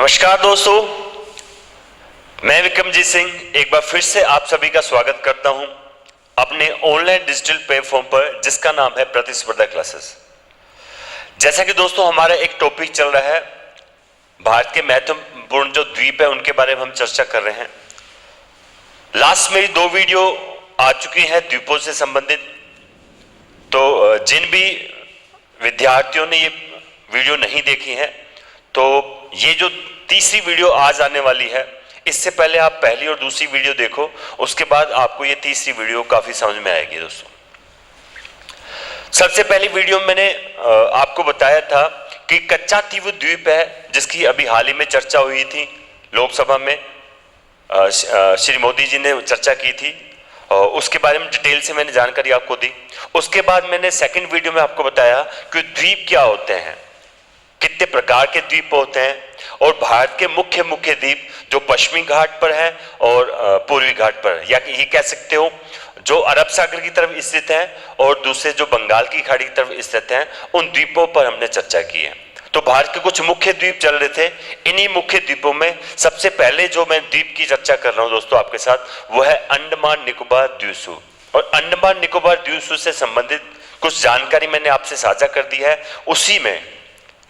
नमस्कार दोस्तों, मैं विक्रमजीत सिंह एक बार फिर से आप सभी का स्वागत करता हूं अपने ऑनलाइन डिजिटल प्लेटफॉर्म पर जिसका नाम है प्रतिस्पर्धा क्लासेस। जैसा कि दोस्तों हमारा एक टॉपिक चल रहा है, भारत के महत्वपूर्ण जो द्वीप है उनके बारे में हम चर्चा कर रहे हैं। लास्ट मेरी 2 वीडियो आ चुकी हैं द्वीपों से संबंधित, तो जिन भी विद्यार्थियों ने ये वीडियो नहीं देखी है तो ये जो तीसरी वीडियो आज आने वाली है, इससे पहले आप पहली और दूसरी वीडियो देखो, उसके बाद आपको ये तीसरी वीडियो काफी समझ में आएगी। दोस्तों सबसे पहली वीडियो में मैंने आपको बताया था कि कच्चातीव द्वीप है जिसकी अभी हाल ही में चर्चा हुई थी लोकसभा में, श्री मोदी जी ने चर्चा की थी और उसके बारे में डिटेल से मैंने जानकारी आपको दी। उसके बाद मैंने सेकंड वीडियो में आपको बताया कि द्वीप क्या होते हैं, कितने प्रकार के द्वीप होते हैं और भारत के मुख्य द्वीप जो पश्चिमी घाट पर है और पूर्वी घाट पर है, या ये कह सकते हो जो अरब सागर की तरफ स्थित है और दूसरे जो बंगाल की खाड़ी की तरफ स्थित हैं, उन द्वीपों पर हमने चर्चा की है। तो भारत के कुछ मुख्य द्वीप चल रहे थे। इन्हीं मुख्य द्वीपों में सबसे पहले जो मैं द्वीप की चर्चा कर रहा हूं दोस्तों आपके साथ, वो है अंडमान निकोबार द्वीप समूह। और अंडमान निकोबार द्वीप समूह से संबंधित कुछ जानकारी मैंने आपसे साझा कर दी है,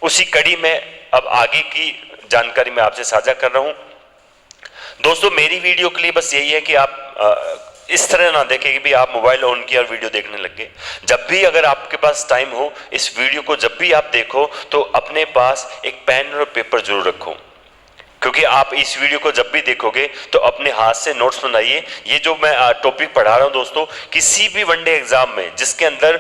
उसी कड़ी में अब आगे की जानकारी मैं आपसे साझा कर रहा हूं। दोस्तों मेरी वीडियो के लिए बस यही है कि आप इस तरह ना देखें कि भी आप मोबाइल ऑन किया और वीडियो देखने लग गए। जब भी अगर आपके पास टाइम हो, इस वीडियो को जब भी आप देखो तो अपने पास एक पेन और पेपर जरूर रखो, क्योंकि आप इस वीडियो को जब भी देखोगे तो अपने हाथ से नोट्स बनाइए। ये जो मैं टॉपिक पढ़ा रहा हूं दोस्तों, किसी भी वनडे एग्जाम में जिसके अंदर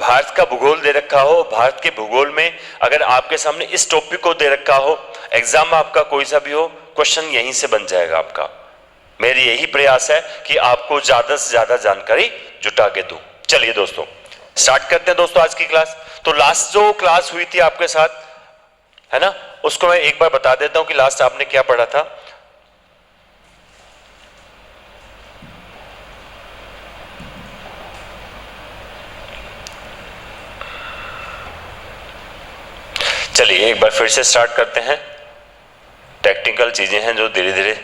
भारत का भूगोल दे रखा हो, भारत के भूगोल में अगर आपके सामने इस टॉपिक को दे रखा हो, एग्जाम आपका कोई सा भी हो, क्वेश्चन यहीं से बन जाएगा आपका। मेरी यही प्रयास है कि आपको ज्यादा से ज्यादा जानकारी जुटा के दूं। चलिए दोस्तों स्टार्ट करते हैं दोस्तों आज की क्लास। तो लास्ट जो क्लास हुई थी आपके साथ, है ना, उसको मैं एक बार बता देता हूं कि लास्ट आपने क्या पढ़ा था। चलिए एक बार फिर से स्टार्ट करते हैं। टेक्निकल चीजें हैं जो धीरे धीरे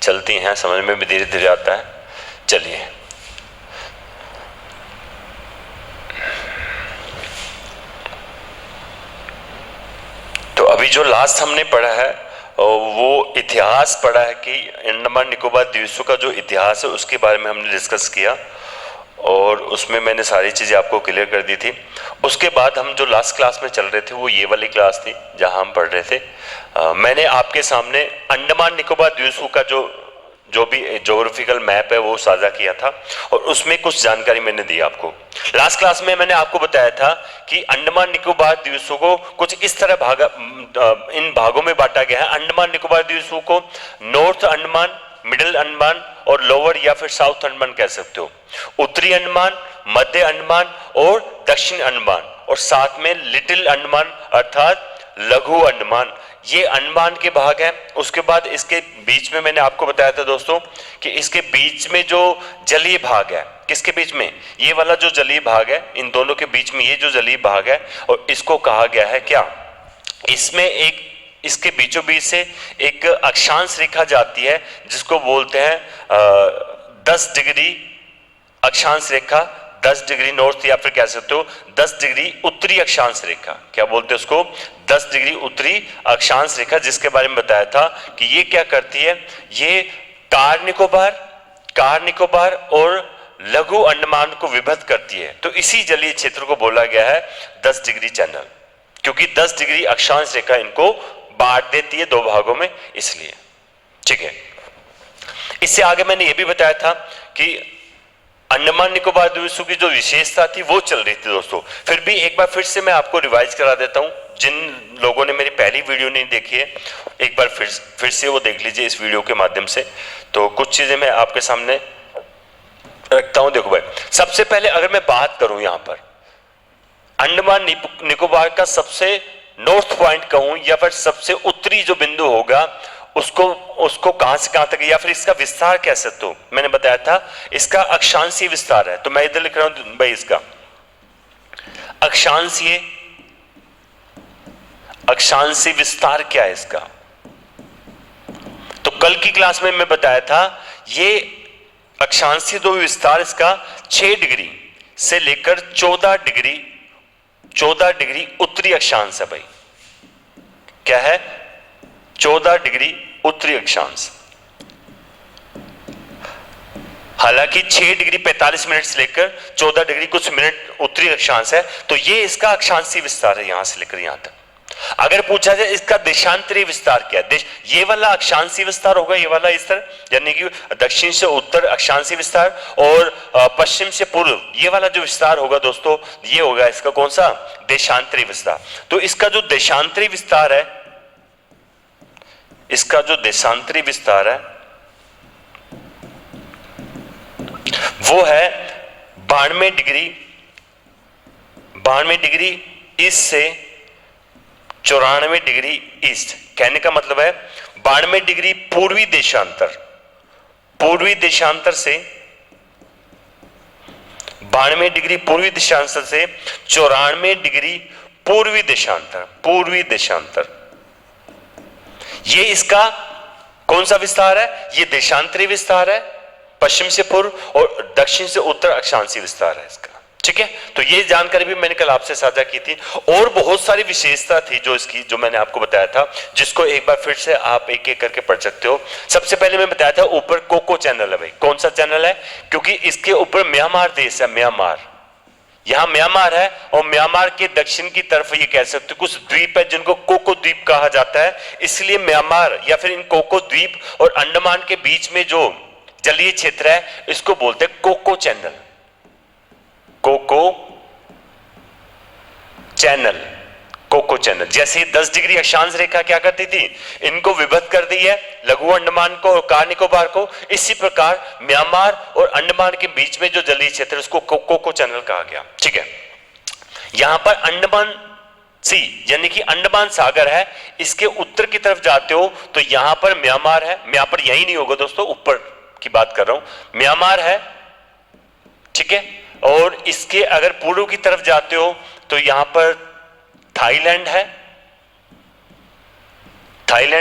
चलती हैं, समझ में भी धीरे धीरे आता है। चलिए तो अभी जो लास्ट हमने पढ़ा है वो इतिहास पढ़ा है कि अंडमान निकोबार द्वीप समूह का जो इतिहास है उसके बारे में हमने डिस्कस किया और उसमें मैंने सारी चीजें आपको क्लियर कर दी थी। उसके बाद हम जो लास्ट क्लास में चल रहे थे वो ये वाली क्लास थी जहां हम पढ़ रहे थे। मैंने आपके सामने अंडमान निकोबार द्वीप समूह का जो भी ज्योग्राफिकल मैप है वो साझा किया था और उसमें कुछ जानकारी मैंने दी आपको। लास्ट क्लास में मैंने आपको बताया था कि अंडमान निकोबार द्वीप समूह को कुछ इस तरह इन भागों में बांटा गया है। अंडमान निकोबार द्वीप समूह को नॉर्थ अंडमान, मिडिल अंडमान और लोअर या फिर साउथ अंडमान कह सकते हो, उत्तरी अंडमान, मध्य अंडमान और दक्षिण अंडमान, और साथ में लिटिल अंडमान अर्थात लघु अंडमान, ये अंडमान के भाग है। उसके बाद इसके बीच में मैंने आपको बताया था दोस्तों कि इसके बीच में जो जलीय भाग है, किसके बीच में, ये वाला जो जलीय भाग है, इन दोनों के बीच में ये जो जलीय भाग है, और इसको कहा गया है क्या, इसमें एक इसके बीचों बीच से एक अक्षांश रेखा जाती है जिसको बोलते हैं 10 डिग्री अक्षांश रेखा, 10 डिग्री नॉर्थ या फिर कह सकते हो 10 डिग्री उत्तरी अक्षांश रेखा। क्या बोलते हैं उसको, 10 डिग्री उत्तरी अक्षांश रेखा, जिसके बारे में बताया था कि ये क्या करती है, ये कार निकोबार और लघु अंडमान को विभक्त करती है। तो इसी जलीय क्षेत्र को बोला गया है 10 डिग्री चैनल, क्योंकि 10 डिग्री अक्षांश रेखा इनको बांट देती है 2 भागों में, इसलिए। ठीक है, इससे आगे मैंने ये भी बताया था कि अंडमान निकोबार द्वीप समूह की जो विशेषता थी वो चल रही थी दोस्तों। फिर भी एक बार फिर से मैं आपको रिवाइज करा देता हूं, जिन लोगों ने मेरी पहली वीडियो नहीं देखी है एक बार फिर से वो देख लीजिए इस वीडियो के माध्यम से। तो कुछ चीजें मैं आपके सामने रखता हूं। देखो भाई, सबसे पहले अगर मैं बात करूं यहां पर अंडमान निकोबार का सबसे नॉर्थ पॉइंट कहूं या फिर सबसे उत्तरी जो बिंदु होगा उसको कहां से कहां तक, या फिर इसका विस्तार कैसे, तो मैंने बताया था इसका अक्षांशीय विस्तार है। तो मैं इधर लिख रहा हूं भाई, इसका अक्षांशीय विस्तार क्या है इसका, कल की क्लास में मैं बताया था ये अक्षांशीय ध्रुवीय विस्तार इसका 6 डिग्री से लेकर 14 डिग्री उत्तरी अक्षांश है भाई। क्या है? 14 डिग्री उत्तरी अक्षांश। हालांकि 6 डिग्री 45 मिनट से लेकर 14 डिग्री कुछ मिनट उत्तरी अक्षांश है, तो ये इसका अक्षांशीय विस्तार है यहां से लेकर यहां तक। अगर पूछा जाए इसका देशांतरीय विस्तार क्या है, ये वाला अक्षांशीय विस्तार होगा, ये वाला इस तरह, यानी कि दक्षिण से उत्तर अक्षांशीय विस्तार, और पश्चिम से पूर्व ये वाला जो विस्तार होगा दोस्तों, ये होगा इसका कौन सा? देशांतरीय विस्तार। तो इसका जो देशांतरीय विस्तार है, इसका जो देशांतरीय विस्तार है वो है 92 डिग्री ईस्ट से 94 डिग्री ईस्ट। कहने का मतलब है 92 डिग्री पूर्वी देशांतर से 92 डिग्री पूर्वी देशांतर से 94 डिग्री पूर्वी देशांतर। ये इसका कौन सा विस्तार है? ये देशांतरीय विस्तार है, पश्चिम से पूर्व और दक्षिण से उत्तर अक्षांशीय विस्तार है इसका। ठीक है, तो ये जानकारी भी मैंने कल आपसे साझा की थी, और बहुत सारी विशेषता थी जो इसकी, जो मैंने आपको बताया था, जिसको एक बार फिर से आप एक एक करके पढ़ सकते हो। सबसे पहले मैं बताया था ऊपर कोको चैनल है भाई। कौन सा चैनल है? क्योंकि इसके ऊपर म्यांमार देश है, म्यांमार, यहां म्यांमार है, और म्यांमार के दक्षिण की तरफ ये कह सकते हो कुछ द्वीप है जिनको कोको द्वीप कहा जाता है, इसलिए म्यांमार या फिर इन कोको द्वीप और अंडमान के बीच में जो जलीय क्षेत्र है इसको बोलते हैं कोको चैनल। कोको चैनल जैसे 10 डिग्री अक्षांश रेखा क्या करती थी, इनको विभक्त कर दी है, लघु अंडमान को और कार निकोबार को। इसी प्रकार म्यांमार और अंडमान के बीच में जो जलीय क्षेत्र है उसको कोको चैनल कहा गया। ठीक है, यहां पर अंडमान सी यानी कि अंडमान सागर है, इसके उत्तर की तरफ जाते हो तो यहां पर म्यांमार है, यहां पर यही नहीं होगा दोस्तों, ऊपर की बात कर रहा हूं, म्यांमार है। ठीक है, और इसके अगर पूर्व की तरफ जाते हो तो यहां पर थाईलैंड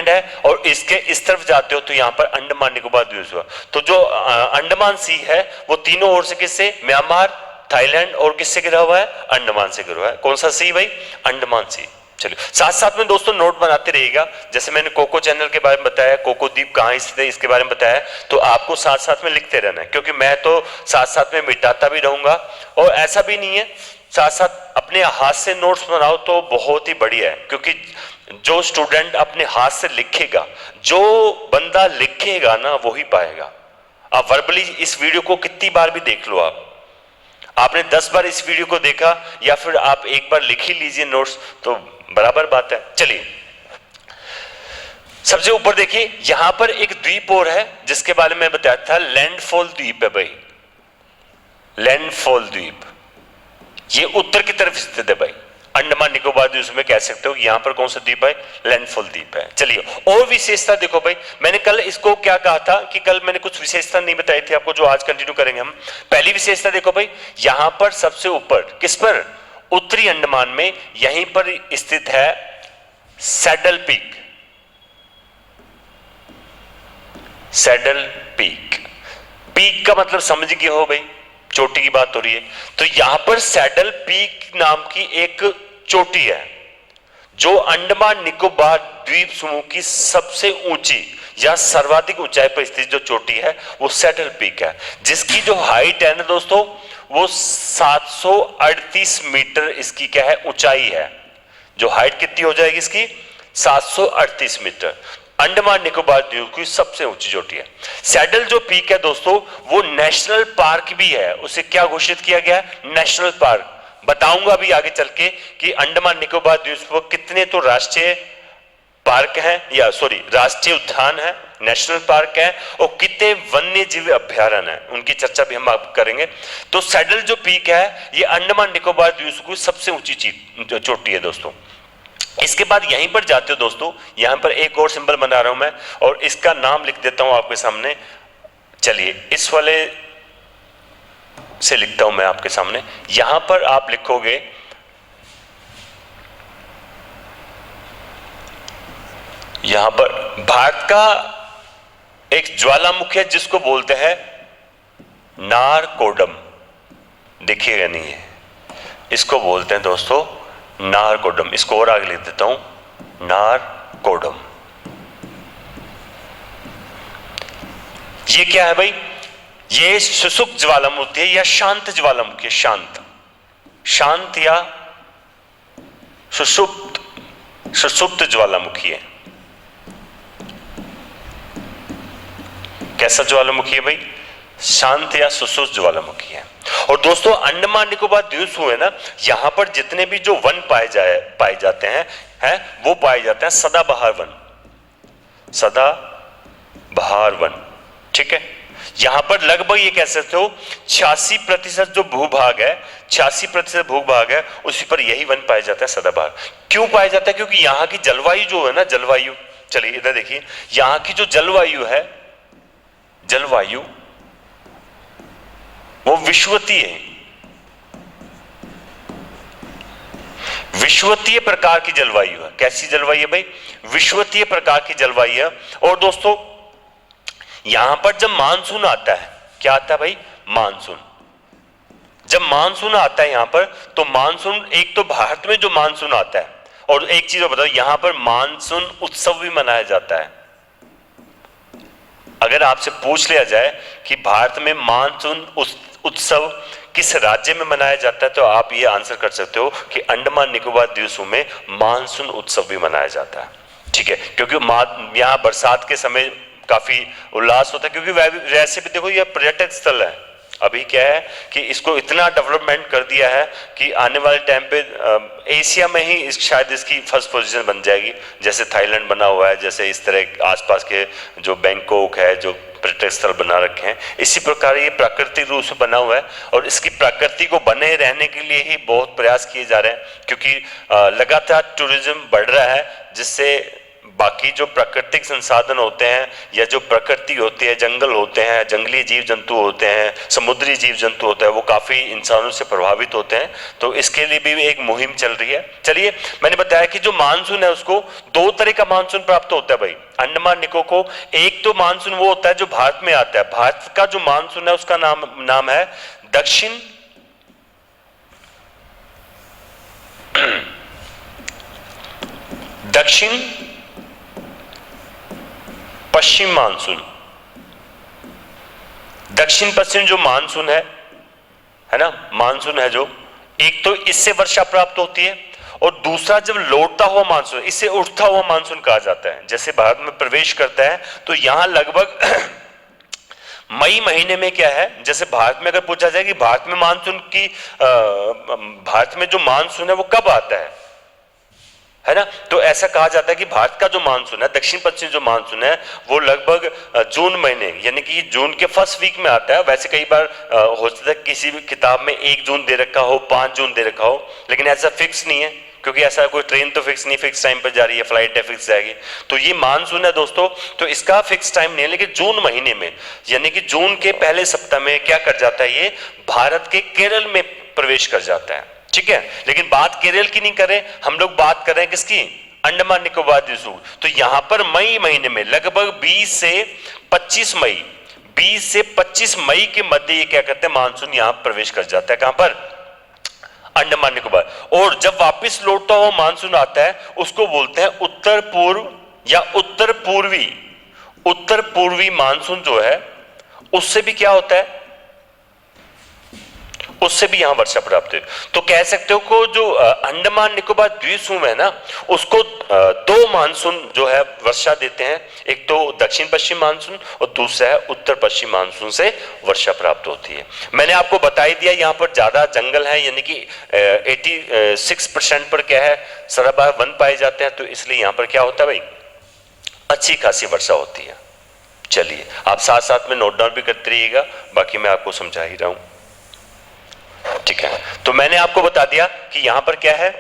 है, और इसके इस तरफ जाते हो तो यहां पर अंडमान निकोबार द्वीप हुआ। तो जो अंडमान सी है वो तीनों ओर से किससे? म्यांमार, थाईलैंड और किससे घिरा हुआ है? अंडमान से घिरा हुआ है। कौन सा सी भाई? अंडमान सी। चलिए साथ साथ में दोस्तों नोट बनाते रहिएगा, जैसे मैंने कोको चैनल के बारे में बताया, कोको द्वीप कहां स्थित है इसके बारे में बताया, तो आपको साथ साथ में लिखते रहना है, क्योंकि मैं तो साथ साथ में मिटाता भी रहूंगा। और ऐसा भी नहीं है, साथ साथ अपने हाथ से नोट्स बनाओ तो बहुत ही बढ़िया है, क्योंकि जो स्टूडेंट अपने हाथ से लिखेगा, जो बंदा लिखेगा ना वही पाएगा। आप वर्बली इस वीडियो को कितनी बार भी देख लो, आपने 10 बार इस वीडियो को देखा या फिर आप एक बार लिख ही लीजिए नोट्स, तो बराबर बात है। चलिए सबसे ऊपर देखिए, यहां पर एक द्वीप और है जिसके बारे में बताया था, लैंडफॉल द्वीप है भाई, लैंडफॉल द्वीप। ये उत्तर की तरफ स्थित है भाई, अंडमान निकोबार द्वीप में कह सकते हो। यहां पर कौन सा द्वीप है? लैंडफॉल द्वीप है। चलिए और विशेषता देखो भाई, मैंने कल इसको क्या कहा था कि कल मैंने कुछ विशेषता नहीं बताई थी आपको, जो आज कंटिन्यू करेंगे हम। पहली विशेषता देखो भाई, यहां पर सबसे ऊपर किस पर? उत्तरी अंडमान में यहीं पर स्थित है saddle peak. Saddle peak, peak का मतलब समझ गए हो भाई, चोटी की बात हो रही है। तो यहां पर सैडल पीक नाम की एक चोटी है, जो अंडमान निकोबार द्वीप समूह की सबसे ऊंची या सर्वाधिक ऊंचाई पर स्थित जो चोटी है वो सैडल पीक है, जिसकी जो हाइट है ना दोस्तों वो 738 मीटर इसकी क्या है? ऊंचाई है। जो हाइट कितनी हो जाएगी इसकी? 738 मीटर। अंडमान निकोबार द्वीप की सबसे ऊंची चोटी है। सैडल जो पीक है दोस्तों वो नेशनल पार्क भी है, उसे क्या घोषित किया गया? National park. बताऊंगा भी आगे चल के कि अंडमान निकोबार द्वीप पर कितने तो राष्ट्रीय पार्क है, या सॉरी राष्ट्रीय उद्यान है, नेशनल पार्क है, और कितने वन्य जीव अभ्यारण्य है, उनकी चर्चा भी हम आप करेंगे। तो सैडल जो पीक है ये अंडमान निकोबार द्वीप की सबसे ऊंची चोटी है दोस्तों। इसके बाद यहीं पर जाते हो दोस्तों, यहां पर एक और सिंबल बना रहा हूं मैं, और इसका नाम लिख देता हूं आपके सामने। चलिए इस वाले से लिखता हूं मैं आपके सामने। यहां पर आप लिखोगे यहां पर भारत का एक ज्वालामुखी है जिसको बोलते हैं नारकोडम, देखिएगा नहीं है, इसको बोलते हैं दोस्तों नारकोडम। इसको और आगे लिख देता हूं, नारकोडम। ये क्या है भाई? ये सुषुप्त ज्वालामुखी है या शांत ज्वालामुखी है, शांत, शांत या सुषुप्त ज्वालामुखी है। कैसा ज्वालामुखी है भाई? शांत या सुषुप्त ज्वालामुखी है। और दोस्तों अंडमान निकोबार द्वीप समूह है ना, यहां पर जितने भी जो वन पाए जाते हैं वो पाए जाते हैं सदाबहार वन, सदाबहार वन। ठीक है, यहां पर लगभग ये कह सकते हो 86% जो भूभाग है, 86% भूभाग है, उसी पर यही वन पाए जाता है सदाबहार। क्यों पाया जाता है? क्योंकि यहां की जलवायु जो है ना, जलवायु, चलिए इधर देखिए, यहां की जो जलवायु है, जलवायु वो विषुवतीय है, विषुवतीय प्रकार की जलवायु है। कैसी जलवायु है भाई? विषुवतीय प्रकार की जलवायु है। और दोस्तों यहां पर जब मानसून आता है, क्या आता है भाई? मानसून। जब मानसून आता है यहां पर, तो मानसून, एक तो भारत में जो मानसून आता है, और एक चीज बताओ, यहां पर मानसून उत्सव भी मनाया जाता है। अगर आपसे पूछ लिया जाए कि भारत में मानसून उत्सव किस राज्य में मनाया जाता है, तो आप ये आंसर कर सकते हो कि अंडमान निकोबार द्वीप समूह में मानसून उत्सव भी मनाया जाता है। ठीक है, क्योंकि यहाँ बरसात के समय काफी उल्लास होता है, क्योंकि वैसे भी देखो यह पर्यटक स्थल है। अभी क्या है कि इसको इतना डेवलपमेंट कर दिया है कि आने वाले टाइम पे एशिया में ही शायद इसकी फर्स्ट पोजीशन बन जाएगी, जैसे थाईलैंड बना हुआ है, जैसे इस तरह आसपास के जो बैंकॉक है, जो पर्यटक स्थल बना रखे हैं, इसी प्रकार ये प्राकृतिक रूप से बना हुआ है। और इसकी प्रकृति को बने रहने के लिए ही बहुत प्रयास किए जा रहे हैं, क्योंकि लगातार टूरिज्म बढ़ रहा है, जिससे बाकी जो प्राकृतिक संसाधन होते हैं या जो प्रकृति होती है, जंगल होते हैं, जंगली जीव जंतु होते हैं, समुद्री जीव जंतु होता है, वो काफी इंसानों से प्रभावित होते हैं। तो इसके लिए भी एक मुहिम चल रही है। चलिए, मैंने बताया कि जो मानसून है उसको दो तरह का मानसून प्राप्त होता है भाई अंडमान निकोबार को। एक तो मानसून वो होता है जो भारत में आता है, भारत का जो मानसून है उसका नाम है दक्षिण पश्चिम मानसून। दक्षिण पश्चिम जो मानसून है ना, मानसून है जो, एक तो इससे वर्षा प्राप्त होती है, और दूसरा जब लौटता हुआ मानसून, इससे उठता हुआ मानसून कहा जाता है। जैसे भारत में प्रवेश करता है तो यहां लगभग मई महीने में क्या है, जैसे भारत में अगर पूछा जाए कि भारत में मानसून की भारत में जो मानसून है वो कब आता है ना, तो ऐसा कहा जाता है कि भारत का जो मानसून है, दक्षिण पश्चिम जो मानसून है, वो लगभग जून महीने, यानी कि जून के फर्स्ट वीक में आता है। वैसे कई बार हो सकता है किसी भी किताब में 1 जून दे रखा हो, 5 जून दे रखा हो, लेकिन ऐसा फिक्स नहीं है, क्योंकि ऐसा कोई ट्रेन तो फिक्स नहीं, फिक्स टाइम पर जा रही है, फ्लाइट है फिक्स जाएगी। तो ये मानसून है दोस्तों, तो इसका फिक्स टाइम नहीं है, लेकिन जून महीने में, यानी कि जून के पहले सप्ताह में क्या कर जाता है, ये भारत के केरल में प्रवेश कर जाता है। ठीक है, लेकिन बात केरल की नहीं कर रहे हम लोग, बात कर रहे हैं किसकी? अंडमान निकोबार द्वीप समूह। तो यहां पर मई महीने में लगभग 20 से 25 मई के मध्य ये क्या करते हैं, मानसून यहां प्रवेश कर जाता है। कहां पर? अंडमान निकोबार। और जब वापस लौटता हुआ मानसून आता है उसको बोलते हैं उत्तर पूर्व या उत्तर पूर्वी मानसून जो है, उससे भी क्या होता है, उससे भी यहां वर्षा प्राप्त है। तो कह सकते हो को जो अंडमान निकोबार द्वीप समूह है ना, उसको 2 मानसून जो है वर्षा देते हैं, एक तो दक्षिण पश्चिम मानसून और दूसरा है उत्तर पश्चिम मानसून से वर्षा प्राप्त होती है। मैंने आपको बता ही दिया यहां पर ज्यादा जंगल है, यानी कि 86% पर क्या है, सदाबहार वन पाए जाते हैं, तो इसलिए यहां पर क्या होता है भाई, अच्छी खासी वर्षा होती है। चलिए, आप साथ साथ में नोट डाउन भी करते रहिएगा, बाकी मैं आपको समझा ही रहा हूं। ठीक है, तो मैंने आपको बता दिया कि यहां पर क्या है,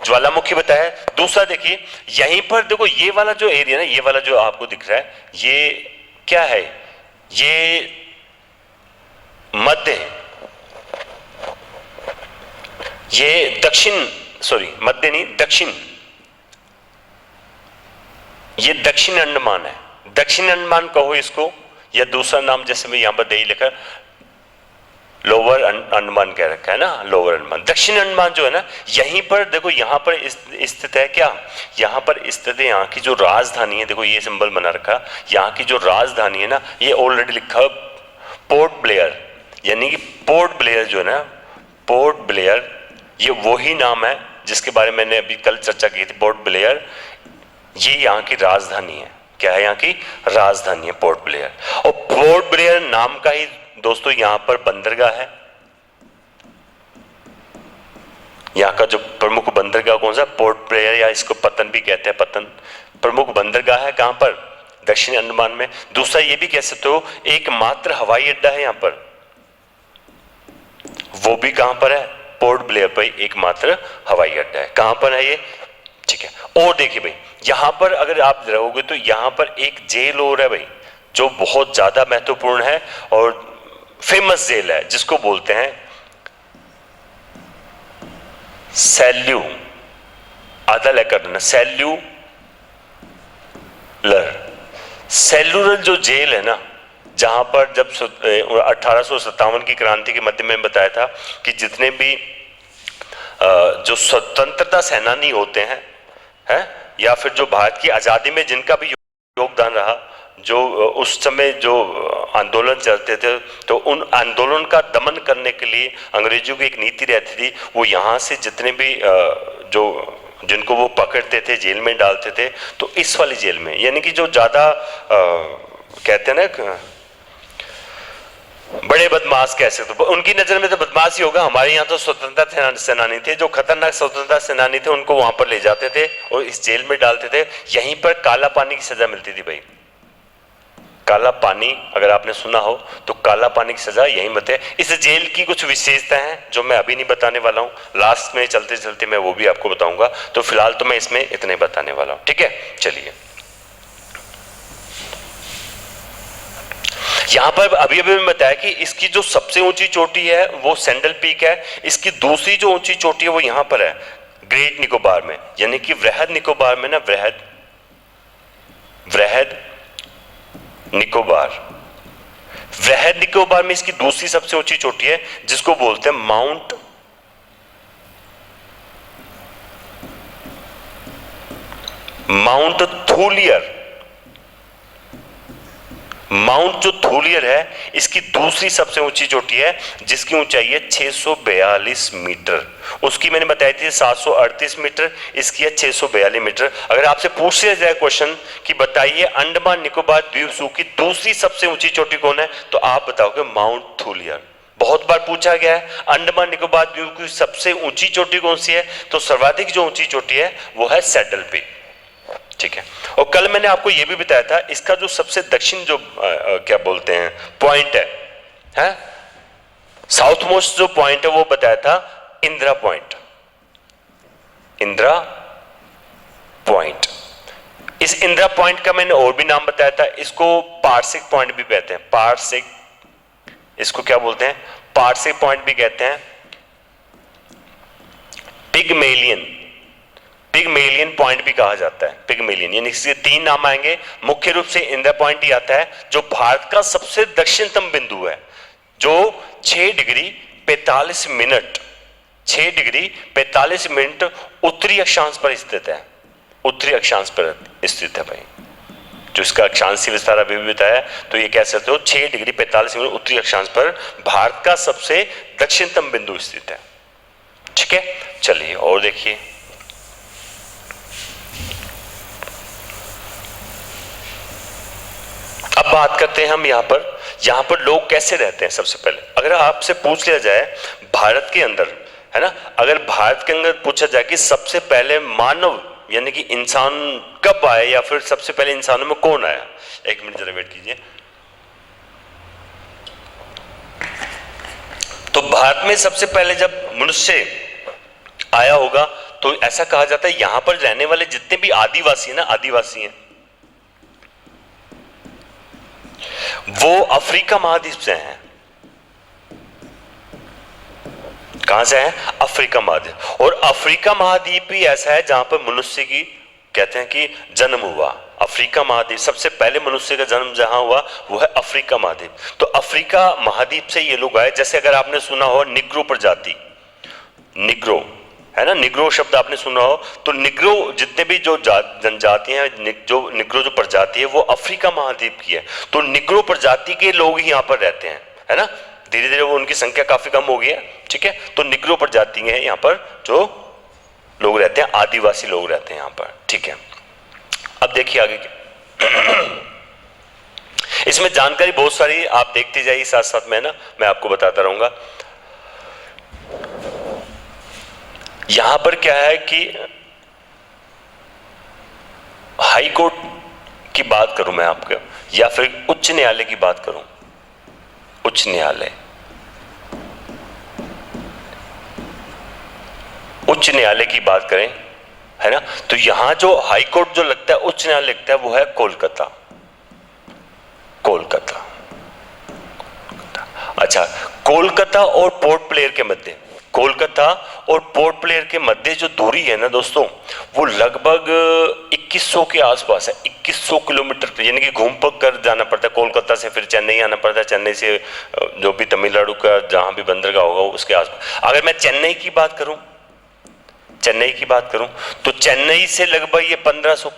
ज्वालामुखी बताया। दूसरा देखिए, यहीं पर देखो ये वाला जो एरिया ना, ये वाला जो आपको दिख रहा है, ये क्या है, ये मध्य है, ये दक्षिण, सॉरी मध्य नहीं, दक्षिण, ये दक्षिण अंडमान है, दक्षिण अंडमान कहो इसको, या दूसरा नाम जैसे मैं यहां पर दे लिखा लोअर अंडमान कह रखा है ना, लोअर अंडमान। दक्षिण अंडमान जो है ना, यहीं पर देखो, यहां पर स्थित है क्या, यहां पर स्थित है यहाँ की जो राजधानी है, देखो ये सिंबल बना रखा, यहाँ की जो राजधानी है ना, ये ऑलरेडी लिखा पोर्ट ब्लेयर, यानी कि पोर्ट ब्लेयर जो है ना, पोर्ट ब्लेयर, ये वही नाम है जिसके बारे में मैंने अभी कल चर्चा की थी। पोर्ट ब्लेयर ये यहाँ की राजधानी है, क्या है, यहाँ की राजधानी है पोर्ट ब्लेयर। और पोर्ट ब्लेयर नाम का ही दोस्तों यहां पर बंदरगाह है। यहां का जो प्रमुख बंदरगाह कौन सा, पोर्ट ब्लेयर, या इसको पतन भी कहते हैं, पतन प्रमुख बंदरगाह है कहां पर, दक्षिण अंडमान में। दूसरा ये भी कह सकते हो एकमात्र हवाई अड्डा है यहां पर, वो भी कहां पर है, पोर्ट ब्लेयर पर एकमात्र हवाई अड्डा है। कहां पर है ये, ठीक है। और देखिए भाई, यहां पर अगर आप रहोगे तो यहां पर एक जेल और है भाई, जो बहुत ज्यादा महत्वपूर्ण है और फेमस जेल है, जिसको बोलते हैं सेल्यूलर, सेल्यूलर जो जेल है ना, जहां पर जब 1857 की क्रांति के मध्य में बताया था कि जितने भी जो स्वतंत्रता सेनानी होते हैं या फिर जो भारत की आजादी में जिनका भी योगदान रहा, जो उस समय जो आंदोलन चलते थे, तो उन आंदोलन का दमन करने के लिए अंग्रेजों की एक नीति रहती थी, वो यहाँ से जितने भी जो जिनको वो पकड़ते थे जेल में डालते थे, तो इस वाली जेल में, यानी कि जो ज्यादा कहते हैं ना बड़े बदमाश कह सकते, तो उनकी नजर में तो बदमाश ही होगा। हमारे यहाँ तो स्वतंत्रता सेनानी थे, जो खतरनाक स्वतंत्रता सेनानी थे उनको वहां पर ले जाते थे और इस जेल में डालते थे। यहीं पर काला पानी की सजा मिलती थी भाई, काला पानी, अगर आपने सुना हो तो काला पानी की सजा यही मत है। इस जेल की कुछ विशेषता हैं जो मैं अभी नहीं बताने वाला हूं, लास्ट में चलते चलते मैं वो भी आपको बताऊंगा। तो फिलहाल तो मैं इसमें इतने बताने वाला हूं, ठीक है। चलिए, यहां पर अभी अभी मैं बताया कि इसकी जो सबसे ऊंची चोटी है वो सैंडल पीक है। इसकी दूसरी जो ऊंची चोटी है वो यहां पर है ग्रेट निकोबार में, यानी कि वृहद निकोबार में ना, वृहद निकोबार में इसकी दूसरी सबसे ऊंची चोटी है, जिसको बोलते हैं माउंट थूलियर। माउंट जो थूलियर है, इसकी दूसरी सबसे ऊंची चोटी है, जिसकी ऊंचाई है 642 मीटर। उसकी मैंने बताई थी 738 मीटर, इसकी है 642 मीटर। अगर आपसे पूछ लिया जाए क्वेश्चन कि बताइए अंडमान निकोबार द्वीप समूह की दूसरी सबसे ऊंची चोटी कौन है, तो आप बताओगे माउंट थूलियर। बहुत बार पूछा गया है अंडमान निकोबार द्वीप की सबसे ऊंची चोटी कौन सी है, तो सर्वाधिक जो ऊंची चोटी है वो है सैडल पीक, ठीक है। और कल मैंने आपको यह भी बताया था, इसका जो सबसे दक्षिण जो क्या बोलते हैं पॉइंट है साउथ मोस्ट जो पॉइंट है वो बताया था इंदिरा पॉइंट। इस इंदिरा पॉइंट का मैंने और भी नाम बताया था, इसको पार्सिक पॉइंट भी कहते हैं, इसको क्या बोलते हैं, पार्सिक पॉइंट भी कहते हैं, पिगमेलियन पॉइंट भी कहा जाता है, पिगमेलियन, यानी इसके तीन नाम आएंगे। मुख्य रूप से इंदिरा पॉइंट ही आता है, जो भारत का सबसे दक्षिणतम बिंदु है, जो 6 डिग्री 45 मिनट उत्तरी अक्षांश पर स्थित है, उत्तरी अक्षांश पर स्थित है भाई। जो इसका अक्षांशीय विस्तार अभी भी बताया, तो ये कह सकते हो 6 डिग्री 45 मिनट उत्तरी अक्षांश पर भारत का सबसे दक्षिणतम बिंदु स्थित है, ठीक है। चलिए और देखिए, अब बात करते हैं हम यहां पर लोग कैसे रहते हैं। सबसे पहले अगर आपसे पूछ लिया जाए भारत के अंदर, है ना, अगर भारत के अंदर पूछा जाए कि सबसे पहले मानव यानी कि इंसान कब आए, या फिर सबसे पहले इंसानों में कौन आया, एक मिनट जरा वेट कीजिए। तो भारत में सबसे पहले जब मनुष्य आया होगा, तो ऐसा कहा जाता है यहां पर रहने वाले जितने भी आदिवासी है ना, आदिवासी हैं, वो अफ्रीका महाद्वीप से हैं। कहां से है, अफ्रीका महाद्वीप। और अफ्रीका महाद्वीप ही ऐसा है जहां पर मनुष्य की कहते हैं कि जन्म हुआ। अफ्रीका महाद्वीप, सबसे पहले मनुष्य का जन्म जहां हुआ वो है अफ्रीका महाद्वीप। तो अफ्रीका महाद्वीप से ये लोग आए। जैसे अगर आपने सुना हो निग्रो प्रजाति, निग्रो है ना, निग्रो शब्द आपने सुना हो, तो निग्रो जितने भी जो जनजाति हैं, जो निग्रो जो प्रजाति है वो अफ्रीका महाद्वीप की है। तो निग्रो प्रजाति के लोग ही यहाँ पर रहते हैं, है ना। धीरे धीरे वो उनकी संख्या काफी कम हो गई है, ठीक है। तो निग्रो प्रजाति है यहाँ पर जो लोग रहते हैं, आदिवासी लोग रहते हैं यहाँ पर, ठीक है। अब देखिए आगे क्या इसमें जानकारी बहुत सारी आप देखते जाइए, साथ साथ में ना मैं आपको बताता रहूंगा। यहां पर क्या है कि हाई कोर्ट की बात करूं मैं आपको, या फिर उच्च न्यायालय की बात करूं, उच्च न्यायालय, उच्च न्यायालय की बात करें, है ना, तो यहां जो हाई कोर्ट जो लगता है, उच्च न्यायालय लगता है, वो है कोलकाता, कोलकाता। अच्छा, कोलकाता और पोर्ट ब्लेयर के मध्य, कोलकाता और पोर्ट ब्लेयर के मध्य जो दूरी है ना दोस्तों, वो लगभग 2100 के आसपास है, 2100 किलोमीटर, यानी कि घूम पक कर जाना पड़ता है। कोलकाता से फिर चेन्नई आना पड़ता है, चेन्नई से जो भी तमिलनाडु का जहां भी बंदरगाह होगा उसके आसपास। अगर मैं चेन्नई की बात करूं, चेन्नई की बात करूं तो चेन्नई से लगभग ये 1500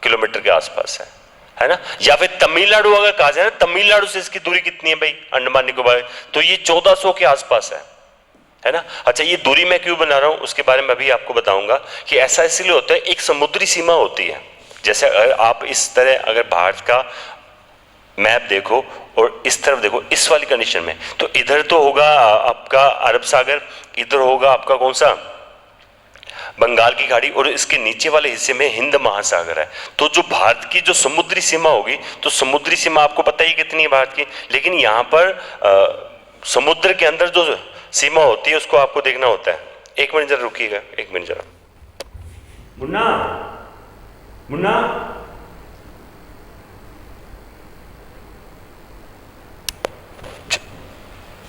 किलोमीटर के आसपास है ना। या फिर तमिलनाडु अगर कहा जाए ना, तमिलनाडु से इसकी दूरी कितनी है भाई, अंडमान निकोबार, तो ये 1400 के आसपास है ना। अच्छा, ये दूरी मैं क्यों बना रहा हूं उसके बारे में अभी आपको बताऊंगा कि ऐसा इसलिए होता है, एक समुद्री सीमा होती है। जैसे अगर आप इस तरह अगर भारत का मैप देखो और इस तरफ देखो, इस वाली कंडीशन में, तो इधर तो होगा आपका अरब सागर, इधर होगा आपका कौन सा, बंगाल की खाड़ी, और इसके नीचे वाले हिस्से में हिंद महासागर है। तो जो भारत की जो समुद्री सीमा होगी, तो समुद्री सीमा आपको पता ही कितनी है भारत की, लेकिन यहाँ पर समुद्र के अंदर जो सीमा होती है उसको आपको देखना होता है। एक मिनट जरा रुकिएगा, एक मिनट जरा। मुन्ना, मुन्ना,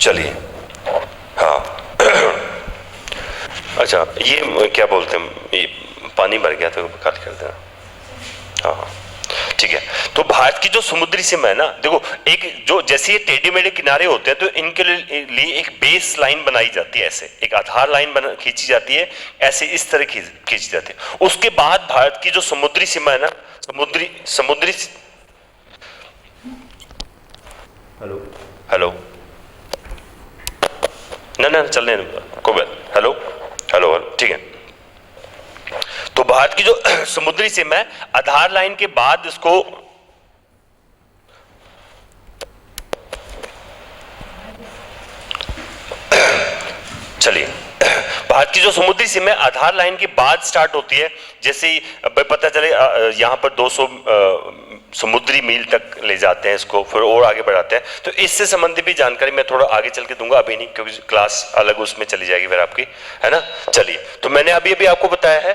चलिए, हाँ अच्छा, ये क्या बोलते हैं, ये पानी भर गया तो खाली कर देना, हाँ ठीक है। तो भारत की जो समुद्री सीमा है ना, देखो एक जो जैसे ये टेढ़े मेढ़े किनारे होते हैं, तो इनके लिए एक बेस लाइन बनाई जाती है, ऐसे एक आधार लाइन बना खींची जाती है, ऐसे इस तरह खींची जाती है। उसके बाद भारत की जो समुद्री सीमा है ना, समुद्री हेलो हेलो ना चलने को, हेलो हेलो ठीक है। तो भारत की जो समुद्री सीमा है, आधार लाइन के बाद इसको चलिए, भारत की जो समुद्री सीमा आधार लाइन के बाद स्टार्ट होती है। जैसे ही पता चले यहां पर 200 समुद्री मील तक ले जाते हैं इसको, फिर और आगे बढ़ाते हैं। तो इससे संबंधित भी जानकारी मैं थोड़ा आगे चल के दूंगा, अभी नहीं, क्योंकि क्लास अलग उसमें चली जाएगी फिर आपकी, है ना। चलिए, तो मैंने अभी आपको बताया है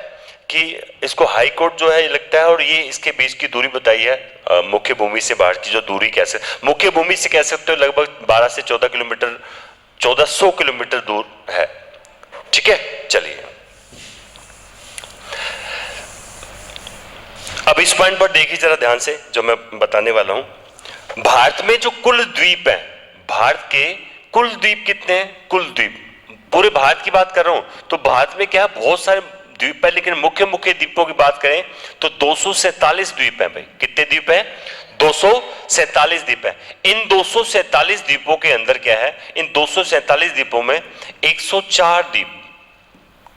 कि इसको हाई कोर्ट जो है लगता है, और ये इसके बीच की दूरी बताई है मुख्य भूमि से भारत की जो दूरी, कैसे मुख्य भूमि से कह सकते हो लगभग 12 से 14 किलोमीटर, 1400 किलोमीटर दूर है, ठीक है। चलिए, अब इस पॉइंट पर देखिए जरा ध्यान से, जो मैं बताने वाला हूं। भारत में जो कुल द्वीप है, भारत के कुल द्वीप कितने हैं, कुल द्वीप, पूरे भारत की बात कर रहा हूं, तो भारत में क्या है, बहुत सारे द्वीप है, लेकिन मुख्य द्वीपों की बात करें तो 247 द्वीप है भाई। कितने द्वीप है, 247 द्वीप है। इन 247 द्वीपों के अंदर क्या है, इन 247 द्वीपों में 104 द्वीप,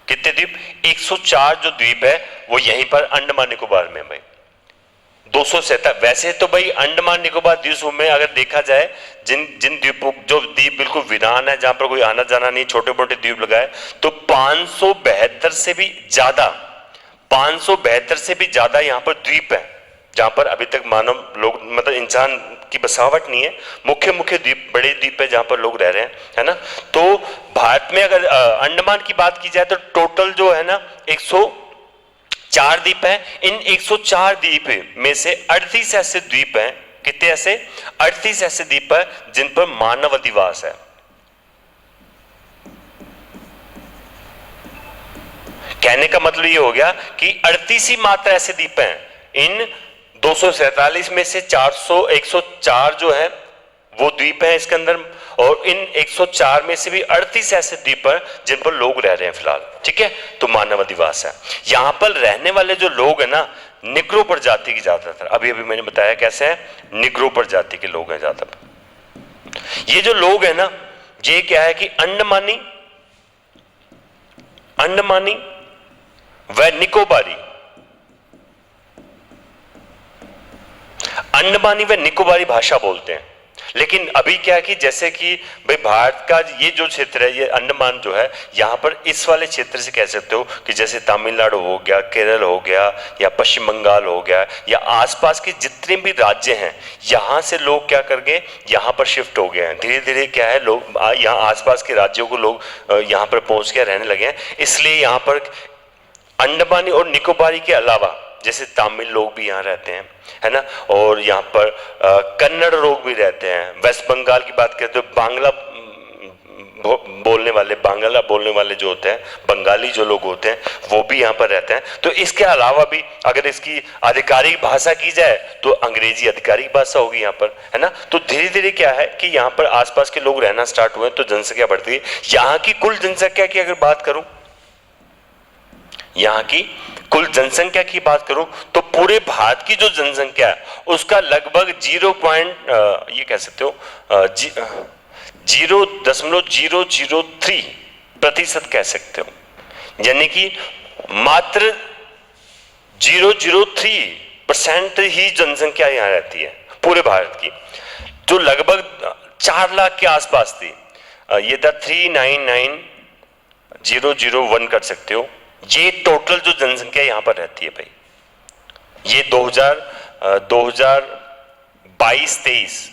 कितने द्वीप, 104 जो द्वीप है वो यहीं पर अंडमान निकोबार में भाई। 247, वैसे तो भाई अंडमान निकोबार द्वीप में अगर देखा जाए, जिन द्वीपों, जो द्वीप बिल्कुल वीरान है, जहां पर कोई आना जाना नहीं, छोटे मोटे द्वीप लगाए, तो 572 से भी ज्यादा, 572 से भी ज्यादा यहाँ पर द्वीप है, जहां पर अभी तक मानव लोग, मतलब इंसान की बसावट नहीं है। मुख्य द्वीप, बड़े द्वीप है जहां पर लोग रह रहे हैं, है ना। तो भारत में अगर अंडमान की बात की जाए तो टोटल जो है ना 104 द्वीप है। इन 104 द्वीप में से 38 ऐसे द्वीप हैं, कितने ऐसे, 38 ऐसे द्वीप है जिन पर मानव अधिवास है। कहने का मतलब ये हो गया कि 38 ही मात्र ऐसे द्वीप हैं इन 247 में से 104 जो है वो द्वीप है इसके अंदर, और इन 104 में से भी 38 ऐसे द्वीप हैं जिन पर लोग रह रहे हैं फिलहाल। ठीक है, तो मानव अधिवास है। यहां पर रहने वाले जो लोग हैं ना, निग्रो प्रजाति की ज्यादातर, अभी अभी मैंने बताया कैसे है, निग्रो प्रजाति के लोग हैं ज्यादातर। ये जो लोग हैं ना, ये क्या है कि अंडमानी व निकोबारी, अंडमानी व निकोबारी भाषा बोलते हैं। लेकिन अभी क्या है कि जैसे कि भाई भारत का ये जो क्षेत्र है, ये अंडमान जो है, यहाँ पर इस वाले क्षेत्र से कह सकते हो कि जैसे तमिलनाडु हो गया, केरल हो गया, या पश्चिम बंगाल हो गया, या आसपास के जितने भी राज्य हैं, यहाँ से लोग क्या कर गए, यहाँ पर शिफ्ट हो गए हैं। धीरे धीरे क्या है, लोग यहाँ आसपास के राज्यों को लोग यहाँ पर पहुंच के रहने लगे हैं। इसलिए यहाँ पर अंडमानी और निकोबारी के अलावा जैसे तमिल लोग भी यहाँ रहते हैं, है ना, और यहाँ पर कन्नड़ लोग भी रहते हैं। वेस्ट बंगाल की बात करें तो बांग्ला बोलने वाले जो होते हैं, बंगाली जो लोग होते हैं, वो भी यहाँ पर रहते हैं। तो इसके अलावा भी अगर इसकी आधिकारिक भाषा की जाए तो अंग्रेजी आधिकारिक भाषा होगी यहाँ पर, है ना। तो धीरे धीरे क्या है कि यहाँ पर आसपास के लोग रहना स्टार्ट हुए, तो जनसंख्या बढ़ती है। यहाँ की कुल जनसंख्या की अगर बात करूं, यहाँ की कुल जनसंख्या की बात करूं तो पूरे भारत की जो जनसंख्या है उसका लगभग 0.003% कह सकते हो, यानी कि मात्र 003% ही जनसंख्या यहाँ रहती है पूरे भारत की, जो लगभग 4 लाख के आसपास थी। ये था 399,001 कर सकते हो। ये टोटल जो जनसंख्या यहां पर रहती है भाई, ये 2022-23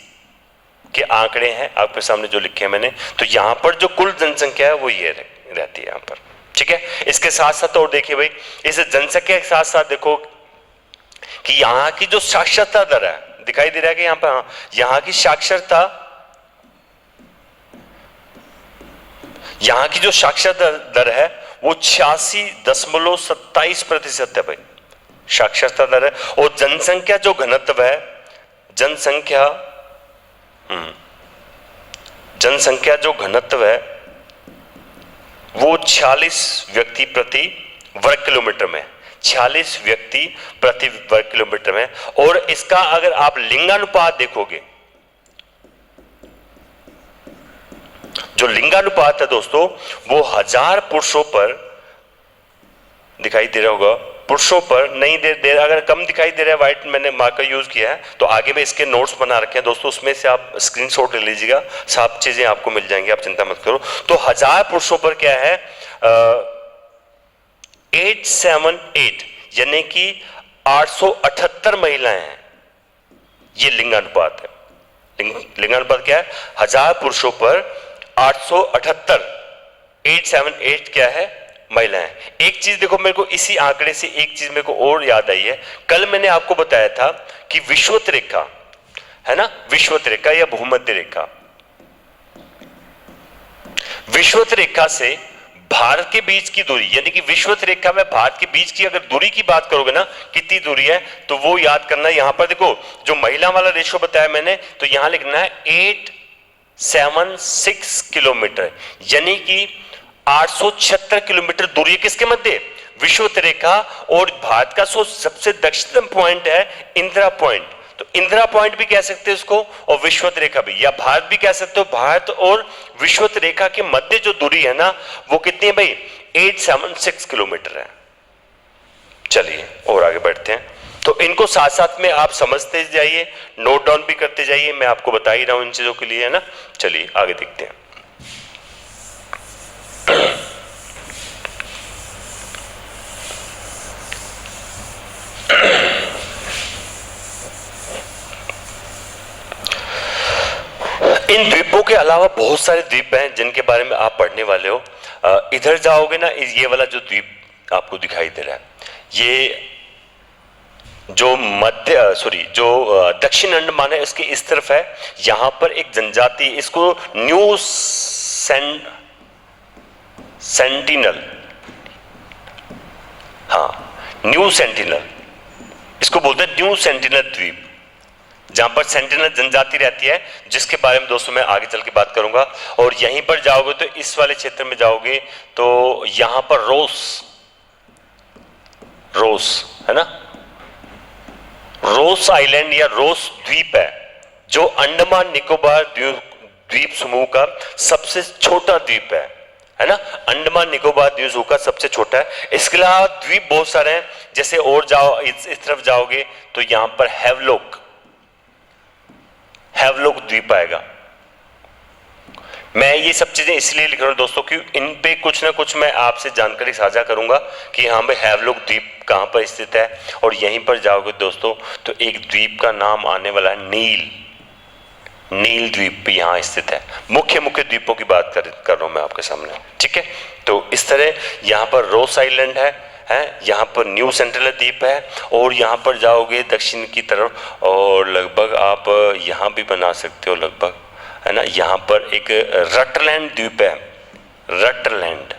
के आंकड़े हैं आपके सामने जो लिखे हैं मैंने। तो यहां पर जो कुल जनसंख्या है वो ये रहती है यहां पर। ठीक है, इसके साथ साथ और देखिए भाई, इस जनसंख्या के साथ साथ देखो कि यहां की जो साक्षरता दर है, दिखाई दे रहा है कि यहां पर यहां की साक्षरता, यहां की जो साक्षरता दर है वो 86.27% है भाई, साक्षरता दर है। और जनसंख्या जो घनत्व है, जनसंख्या जो घनत्व है वो 46 व्यक्ति प्रति वर्ग किलोमीटर में, 46 व्यक्ति प्रति वर्ग किलोमीटर में। और इसका अगर आप लिंगानुपात देखोगे, जो लिंगानुपात है दोस्तों, वो 1000 पुरुषों पर दिखाई दे रहा होगा, पुरुषों पर नहीं दे अगर कम दिखाई दे रहा है, व्हाइट मैंने मार्कर यूज किया है, तो आगे में इसके नोट्स बना रखे हैं दोस्तों, उसमें से आप स्क्रीनशॉट ले लीजिएगा, सब चीजें आपको मिल जाएंगी, आप चिंता मत करो। तो 1000 पुरुषों पर क्या है 878, यानी कि 878 महिलाएं हैं। ये लिंगानुपात है। लिंगानुपात क्या है, 1000 पुरुषों पर 878 क्या है, महिलाएं। एक चीज देखो, मेरे को इसी आंकड़े से एक चीज मेरे को और याद आई है। कल मैंने आपको बताया था कि विषुवत रेखा है ना, विषुवत रेखा या भूमध्य रेखा, विषुवत रेखा से भारत के बीच की दूरी, यानी कि विषुवत रेखा में भारत के बीच की अगर दूरी की बात करोगे ना, कितनी दूरी है, तो वो याद करना। यहां पर देखो जो महिला वाला रेशो बताया मैंने, तो यहां लिखना है 876 किलोमीटर, यानी कि 876 किलोमीटर दूरी है किसके मध्य, विषुवत रेखा और भारत का सबसे दक्षिणतम पॉइंट है इंदिरा पॉइंट। तो इंदिरा पॉइंट भी कह सकते हैं उसको, और विषुवत रेखा भी, या भारत भी कह सकते हो। भारत और विषुवत रेखा के मध्य जो दूरी है ना, वो कितनी है भाई, 876 किलोमीटर है। चलिए और आगे बढ़ते हैं। तो इनको साथ साथ में आप समझते जाइए, नोट डाउन भी करते जाइए, मैं आपको बता ही रहा हूं इन चीजों के लिए, है ना। चलिए आगे देखते हैं। इन द्वीपों के अलावा बहुत सारे द्वीप हैं जिनके बारे में आप पढ़ने वाले हो। इधर जाओगे ना, ये वाला जो द्वीप आपको दिखाई दे रहा है, ये जो जो दक्षिण अंडमान है, इसके इस तरफ है। यहां पर एक जनजाति, इसको न्यू सेंटिनल, हाँ न्यू सेंटिनल इसको बोलते हैं न्यू सेंटिनल द्वीप, जहां पर सेंटिनल जनजाति रहती है, जिसके बारे में दोस्तों मैं आगे चल के बात करूंगा। और यहीं पर जाओगे तो इस वाले क्षेत्र में जाओगे तो यहां पर रोस है ना, रोस आइलैंड या रोस द्वीप है, जो अंडमान निकोबार द्वीप समूह का सबसे छोटा द्वीप है ना, अंडमान निकोबार द्वीप समूह का सबसे छोटा है। इसके अलावा द्वीप बहुत सारे हैं, जैसे और जाओ इस तरफ जाओगे तो यहां पर हैवलॉक द्वीप आएगा। मैं ये सब चीजें इसलिए लिख रहा हूं दोस्तों कि इन पे कुछ ना कुछ मैं आपसे जानकारी साझा करूंगा कि हाँ भाई हैवलॉक द्वीप कहां पर स्थित है। और यहीं पर जाओगे दोस्तों तो एक द्वीप का नाम आने वाला है नील द्वीप भी यहां स्थित है। मुख्य द्वीपों की बात कर रहा हूं मैं आपके सामने, ठीक है। तो इस तरह यहां पर रोस आइलैंड है, यहाँ पर न्यू सेंट्रल द्वीप है। और यहाँ पर जाओगे दक्षिण की तरफ और लगभग आप यहाँ भी बना सकते हो लगभग, है ना। यहाँ पर एक रटलैंड द्वीप है, रटलैंड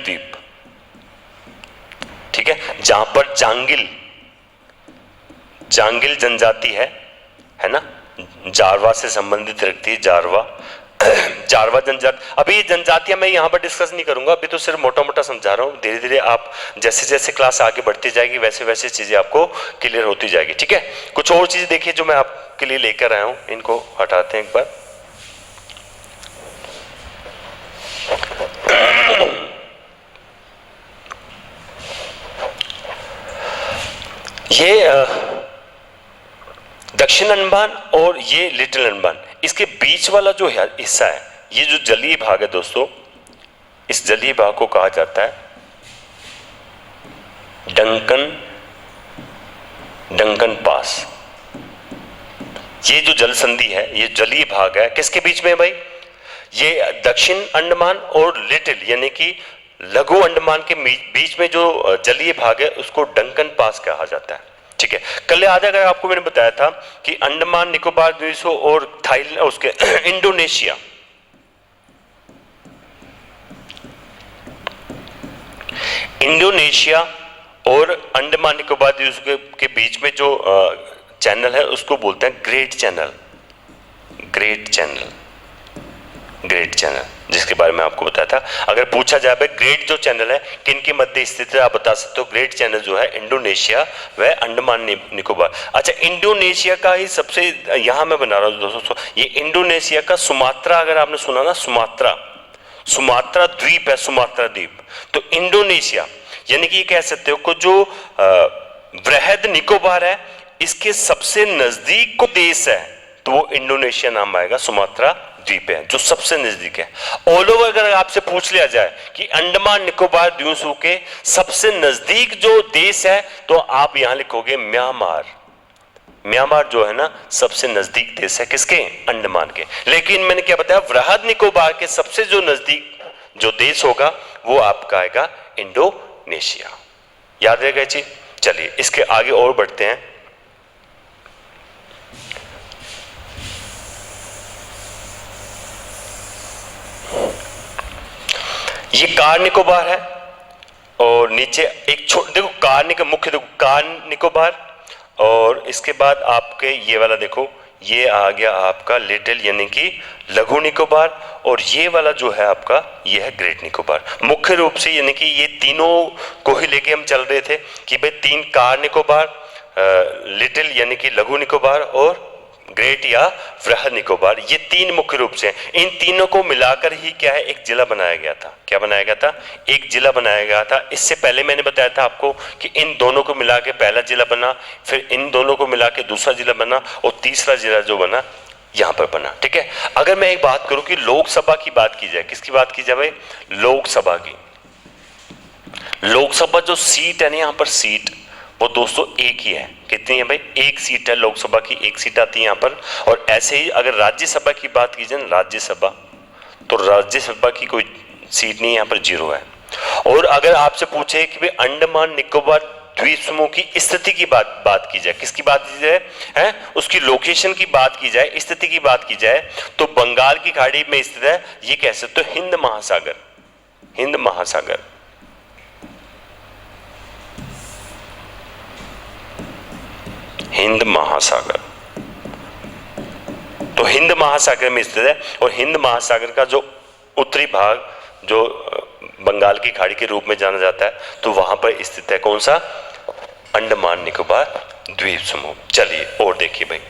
द्वीप, ठीक है, जहां पर जांगिल जनजाति है ना, जारवा से संबंधित रखती है, जारवा जनजाति। अभी ये जनजातियां मैं यहाँ पर डिस्कस नहीं करूंगा, अभी तो सिर्फ मोटा मोटा समझा रहा हूँ। धीरे धीरे आप जैसे जैसे क्लास आगे बढ़ती जाएगी वैसे वैसे चीजें आपको क्लियर होती जाएगी, ठीक है। कुछ और चीजें देखिए जो मैं आपके लिए लेकर आया हूँ, इनको हटाते हैं एक बार। ये दक्षिण अंडमान और ये लिटिल अंडमान, इसके बीच वाला जो हिस्सा है, ये जो जलीय भाग है दोस्तों, इस जलीय भाग को कहा जाता है डंकन पास। ये जो जल संधि है, ये जलीय भाग है, किसके बीच में है भाई? ये दक्षिण अंडमान और लिटिल यानी कि लघु अंडमान के बीच में जो जलीय भाग है उसको डंकन पास कहा जाता है, ठीक है। कल याद है अगर आपको मैंने बताया था कि अंडमान निकोबार द्वीप और थाईलैंड उसके इंडोनेशिया और अंडमान निकोबार द्वीप के बीच में जो चैनल है उसको बोलते हैं ग्रेट चैनल, जिसके बारे में आपको बताया था। अगर पूछा जाए भाई ग्रेट जो चैनल है किन के मध्य स्थित है, आप बता सकते हो ग्रेट चैनल जो है इंडोनेशिया व अंडमान निकोबार। अच्छा, इंडोनेशिया का ही सबसे, यहां मैं बना रहा हूं दोस्तों, ये इंडोनेशिया का सुमात्रा, अगर आपने सुना ना सुमात्रा द्वीप है, सुमात्रा द्वीप। तो इंडोनेशिया यानी कि ये कह सकते हो को जो वृहद निकोबार है इसके सबसे नजदीक को देश है तो वो इंडोनेशिया नाम आएगा, सुमात्रा द्वीप है जो सबसे नजदीक है। ऑल ओवर अगर आपसे पूछ लिया जाए कि अंडमान निकोबार द्वीप समूह के सबसे नजदीक जो देश है तो आप यहां लिखोगे म्यांमार जो है ना सबसे नजदीक देश है, किसके? अंडमान के। लेकिन मैंने क्या बताया, वृहद निकोबार के सबसे जो नजदीक जो देश होगा वो आपका आएगा इंडोनेशिया। याद रहेगा चीज। चलिए इसके आगे और बढ़ते हैं। ये कार निकोबार है और नीचे एक देखो कार मुख्य देखो कार निकोबार, और इसके बाद आपके ये वाला देखो ये आ गया आपका लिटिल यानी कि लघु निकोबार, और ये वाला जो है आपका ये है ग्रेट निकोबार। मुख्य रूप से यानी कि ये तीनों को ही लेके हम चल रहे थे कि भाई तीन कार निकोबार, लिटिल यानी कि लघु निकोबार और ग्रेट या वृहद निकोबार, ये तीन मुख्य रूप से। इन तीनों को मिलाकर ही क्या है एक जिला बनाया गया था। क्या बनाया गया था? एक जिला बनाया गया था। इससे पहले मैंने बताया था आपको कि इन दोनों को मिला के पहला जिला बना, फिर इन दोनों को मिला के दूसरा जिला बना और तीसरा जिला जो बना यहां पर बना, ठीक है। अगर मैं एक बात करूं कि लोकसभा की बात की जाए, किसकी बात की जाए भाई? लोकसभा की। लोकसभा जो सीट है ना यहाँ पर सीट वो दोस्तों एक ही है। कितनी है भाई? एक सीट है लोकसभा की, एक सीट आती है यहाँ पर। और ऐसे ही अगर राज्यसभा की बात की जाए राज्यसभा, तो राज्यसभा की कोई सीट नहीं, यहाँ पर 0 है। और अगर आपसे पूछे कि भाई अंडमान निकोबार द्वीप समूह की स्थिति की बात की जाए, किसकी बात की जाए है? उसकी लोकेशन की बात की जाए, स्थिति की बात की जाए, तो बंगाल की खाड़ी में स्थित है। ये कह सकते हो हिंद महासागर। हिंद महासागर। तो हिंद महासागर में स्थित है और हिंद महासागर का जो उत्तरी भाग जो बंगाल की खाड़ी के रूप में जाना जाता है, तो वहां पर स्थित है कौन सा? अंडमान निकोबार द्वीप समूह। चलिए और देखिए भाई,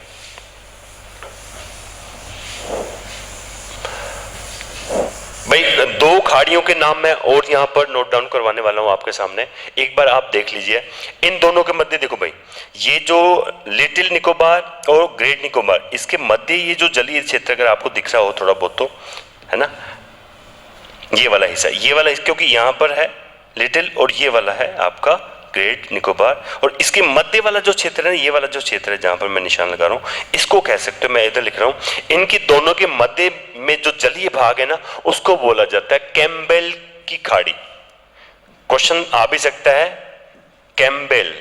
दो खाड़ियों के नाम मैं और यहां पर नोट डाउन करवाने वाला हूं आपके सामने, एक बार आप देख लीजिए। इन दोनों के मध्य देखो भाई, ये जो लिटिल निकोबार और ग्रेट निकोबार, इसके मध्य ये जो जलीय क्षेत्र अगर आपको दिख रहा हो थोड़ा बहुत, तो है ना, ये वाला हिस्सा, ये वाला, क्योंकि यहां पर है लिटिल और ये वाला है आपका ग्रेट निकोबार, और इसके मध्य वाला जो क्षेत्र है, ये वाला जो क्षेत्र है जहां पर मैं निशान लगा रहा हूं, इसको कह सकते हो, मैं इधर लिख रहा हूं, इनकी दोनों के मध्य में जो जलीय भाग है ना, उसको बोला जाता है कैम्बेल की खाड़ी। क्वेश्चन आ भी सकता है, कैम्बेल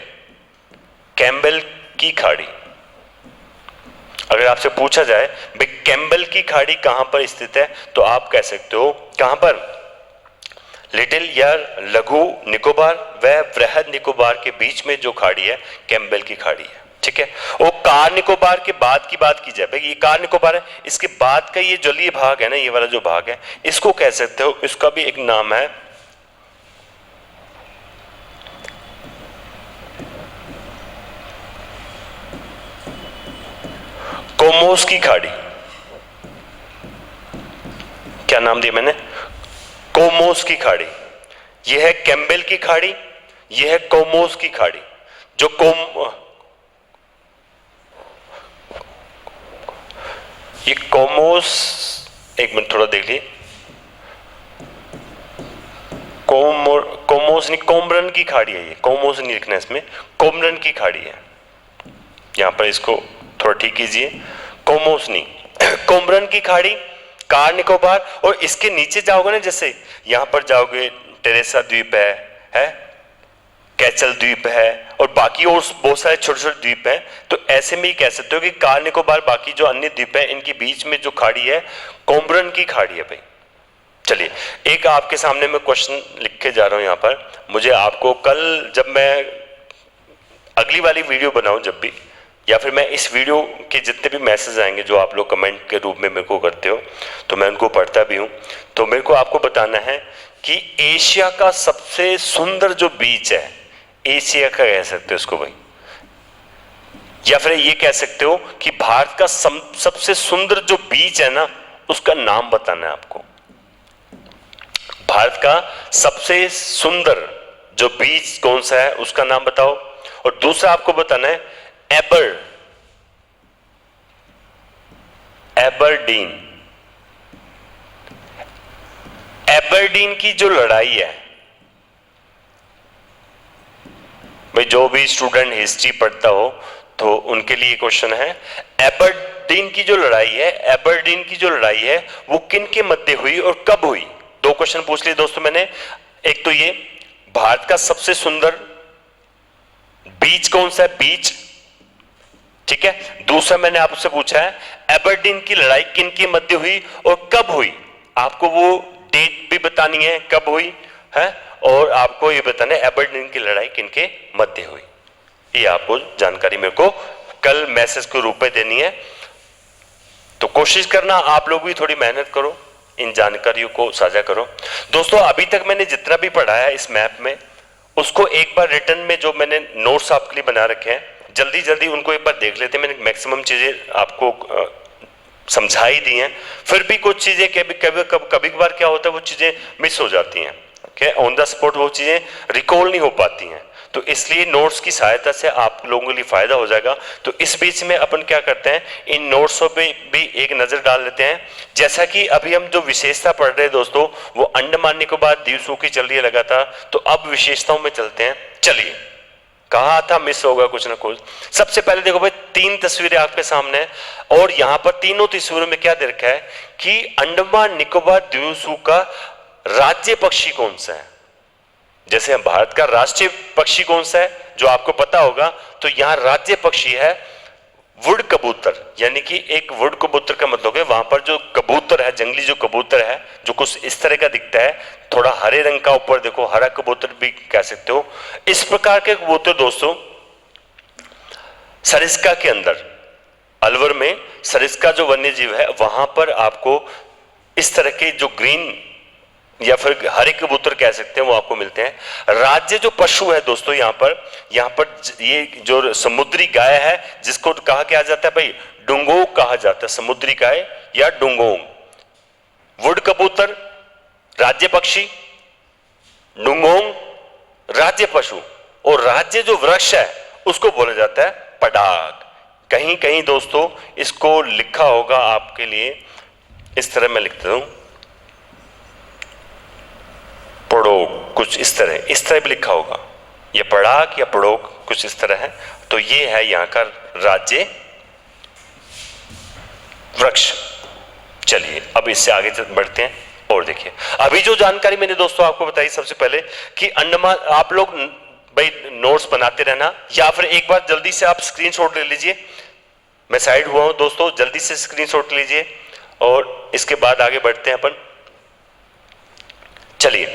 की खाड़ी। अगर आपसे पूछा जाए भाई कैम्बेल की खाड़ी कहां पर स्थित है, तो आप कह सकते हो कहां पर? लिटिल या लघु निकोबार व वृहद निकोबार के बीच में जो खाड़ी है, कैम्बेल की खाड़ी है। ठीक है। वो कार निकोबार के बाद की बात की जाए भाई, ये कार निकोबार है, इसके बाद का ये जलीय भाग है ना, ये वाला जो भाग है, इसको कह सकते हो, इसका भी एक नाम है कोमोस की खाड़ी। क्या नाम दिया मैंने? कोमोस की खाड़ी। यह है कैम्बेल की खाड़ी, यह है कोमोस की खाड़ी। जो ये कोमोस, एक मिनट थोड़ा देख लिए, कोमोस नहीं, कोमरन की खाड़ी है ये, कोमोस नहीं लिखना इसमें, कोमरन की खाड़ी है। यहां पर इसको थोड़ा ठीक कीजिए, कोमोस नहीं, कोमरन की खाड़ी, कार निकोबार, और इसके नीचे जाओगे ना, जैसे यहां पर जाओगे टेरेसा द्वीप है, कैचल द्वीप है, और बाकी और बहुत सारे छोटे छोटे द्वीप हैं, तो ऐसे में ही कह सकते हो कि कार निकोबार बाकी जो अन्य द्वीप है, इनके बीच में जो खाड़ी है, कोमरन की खाड़ी है भाई। चलिए एक आपके सामने मैं क्वेश्चन लिख के जा रहा हूं यहां पर, मुझे आपको कल जब मैं अगली वाली वीडियो बनाऊं जब भी, या फिर मैं इस वीडियो के जितने भी मैसेज आएंगे जो आप लोग कमेंट के रूप में मेरे को करते हो, तो मैं उनको पढ़ता भी हूं, तो मेरे को आपको बताना है कि एशिया का सबसे सुंदर जो बीच है, एशिया का कह सकते हो इसको भाई, या फिर ये कह सकते हो कि भारत का सबसे सुंदर जो बीच है ना, उसका नाम बताना है आपको। भारत का सबसे सुंदर जो बीच कौन सा है, उसका नाम बताओ। और दूसरा आपको बताना है एबरडीन की जो लड़ाई है भाई, जो भी स्टूडेंट हिस्ट्री पढ़ता हो तो उनके लिए क्वेश्चन है, एबरडीन की जो लड़ाई है वो किन के मध्य हुई और कब हुई? दो क्वेश्चन पूछ लिए दोस्तों मैंने। एक तो ये भारत का सबसे सुंदर बीच कौन सा है, बीच, ठीक है। दूसरा मैंने आपसे पूछा है एबरडीन की लड़ाई किन के मध्य हुई और कब हुई? आपको वो डेट भी बतानी है कब हुई है, और आपको ये बताना है एबरडीन की लड़ाई किन के मध्य हुई। ये आपको जानकारी मेरे को कल मैसेज के रूप में देनी है। तो कोशिश करना आप लोग भी थोड़ी मेहनत करो, इन जानकारियों को साझा करो। दोस्तों अभी तक मैंने जितना भी पढ़ा है इस मैप में, उसको एक बार रिटर्न में जो मैंने नोट्स आपके लिए बना रखे हैं, जल्दी जल्दी उनको एक बार देख लेते हैं। मैंने मैक्सिमम चीजें आपको समझा ही दी हैं, फिर भी कुछ चीजें कभी कभार क्या होता है वो चीजें मिस हो जाती हैं, ऑन द स्पॉट वो चीजें रिकॉल नहीं हो पाती हैं, तो इसलिए नोट्स की सहायता से आप लोगों के लिए फायदा हो जाएगा। तो इस बीच में अपन क्या करते हैं, इन नोट्सों पे भी एक नजर डाल लेते हैं। जैसा कि अभी हम जो विशेषता पढ़ रहे हैं दोस्तों, वो अंडमान निकोबार द्वीप समूह की चल रही है लगातार, तो अब विशेषताओं में चलते हैं। चलिए, कहा था मिस होगा कुछ ना कुछ। सबसे पहले देखो भाई, तीन तस्वीरें आपके सामने हैं, और यहां पर तीनों तस्वीरों में क्या दे रखा है कि अंडमान निकोबार द्वीप समूह का राज्य पक्षी कौन सा है। जैसे भारत का राष्ट्रीय पक्षी कौन सा है जो आपको पता होगा, तो यहां राज्य पक्षी है वुड कबूतर, यानी कि एक वुड कबूतर का मतलब है वहां पर जो कबूतर है, जंगली जो कबूतर है, जो कुछ इस तरह का दिखता है, थोड़ा हरे रंग का, ऊपर देखो हरा कबूतर भी कह सकते हो। इस प्रकार के कबूतर दोस्तों सरिस्का के अंदर, अलवर में सरिस्का जो वन्य जीव है वहां पर आपको इस तरह के जो ग्रीन या फिर हरे कबूतर कह सकते हैं वो आपको मिलते हैं। राज्य जो पशु है दोस्तों, यहां पर ये जो समुद्री गाय है जिसको कहा क्या जाता है भाई, डुंगोंग कहा जाता है, समुद्री गाय या डुंगोंग। वुड कबूतर राज्य पक्षी, डुंगोंग राज्य पशु, और राज्य जो वृक्ष है उसको बोला जाता है पडाग। कहीं कहीं दोस्तों इसको लिखा होगा आपके लिए इस तरह, मैं लिखता हूं पड़ोग, कुछ इस तरह भी लिखा होगा, ये पड़ाग या पड़ोग कुछ इस तरह है। तो ये है यहां का राज्य वृक्ष। चलिए अब इससे आगे बढ़ते हैं और देखिए, अभी जो जानकारी मैंने दोस्तों आपको बताई सबसे पहले कि अंडमान, आप लोग भाई नोट्स बनाते रहना या फिर एक बार जल्दी से आप स्क्रीनशॉट ले लीजिए। मैं साइड हुआ हूं दोस्तों, जल्दी से स्क्रीनशॉट लीजिए और इसके बाद आगे बढ़ते हैं अपन। चलिए,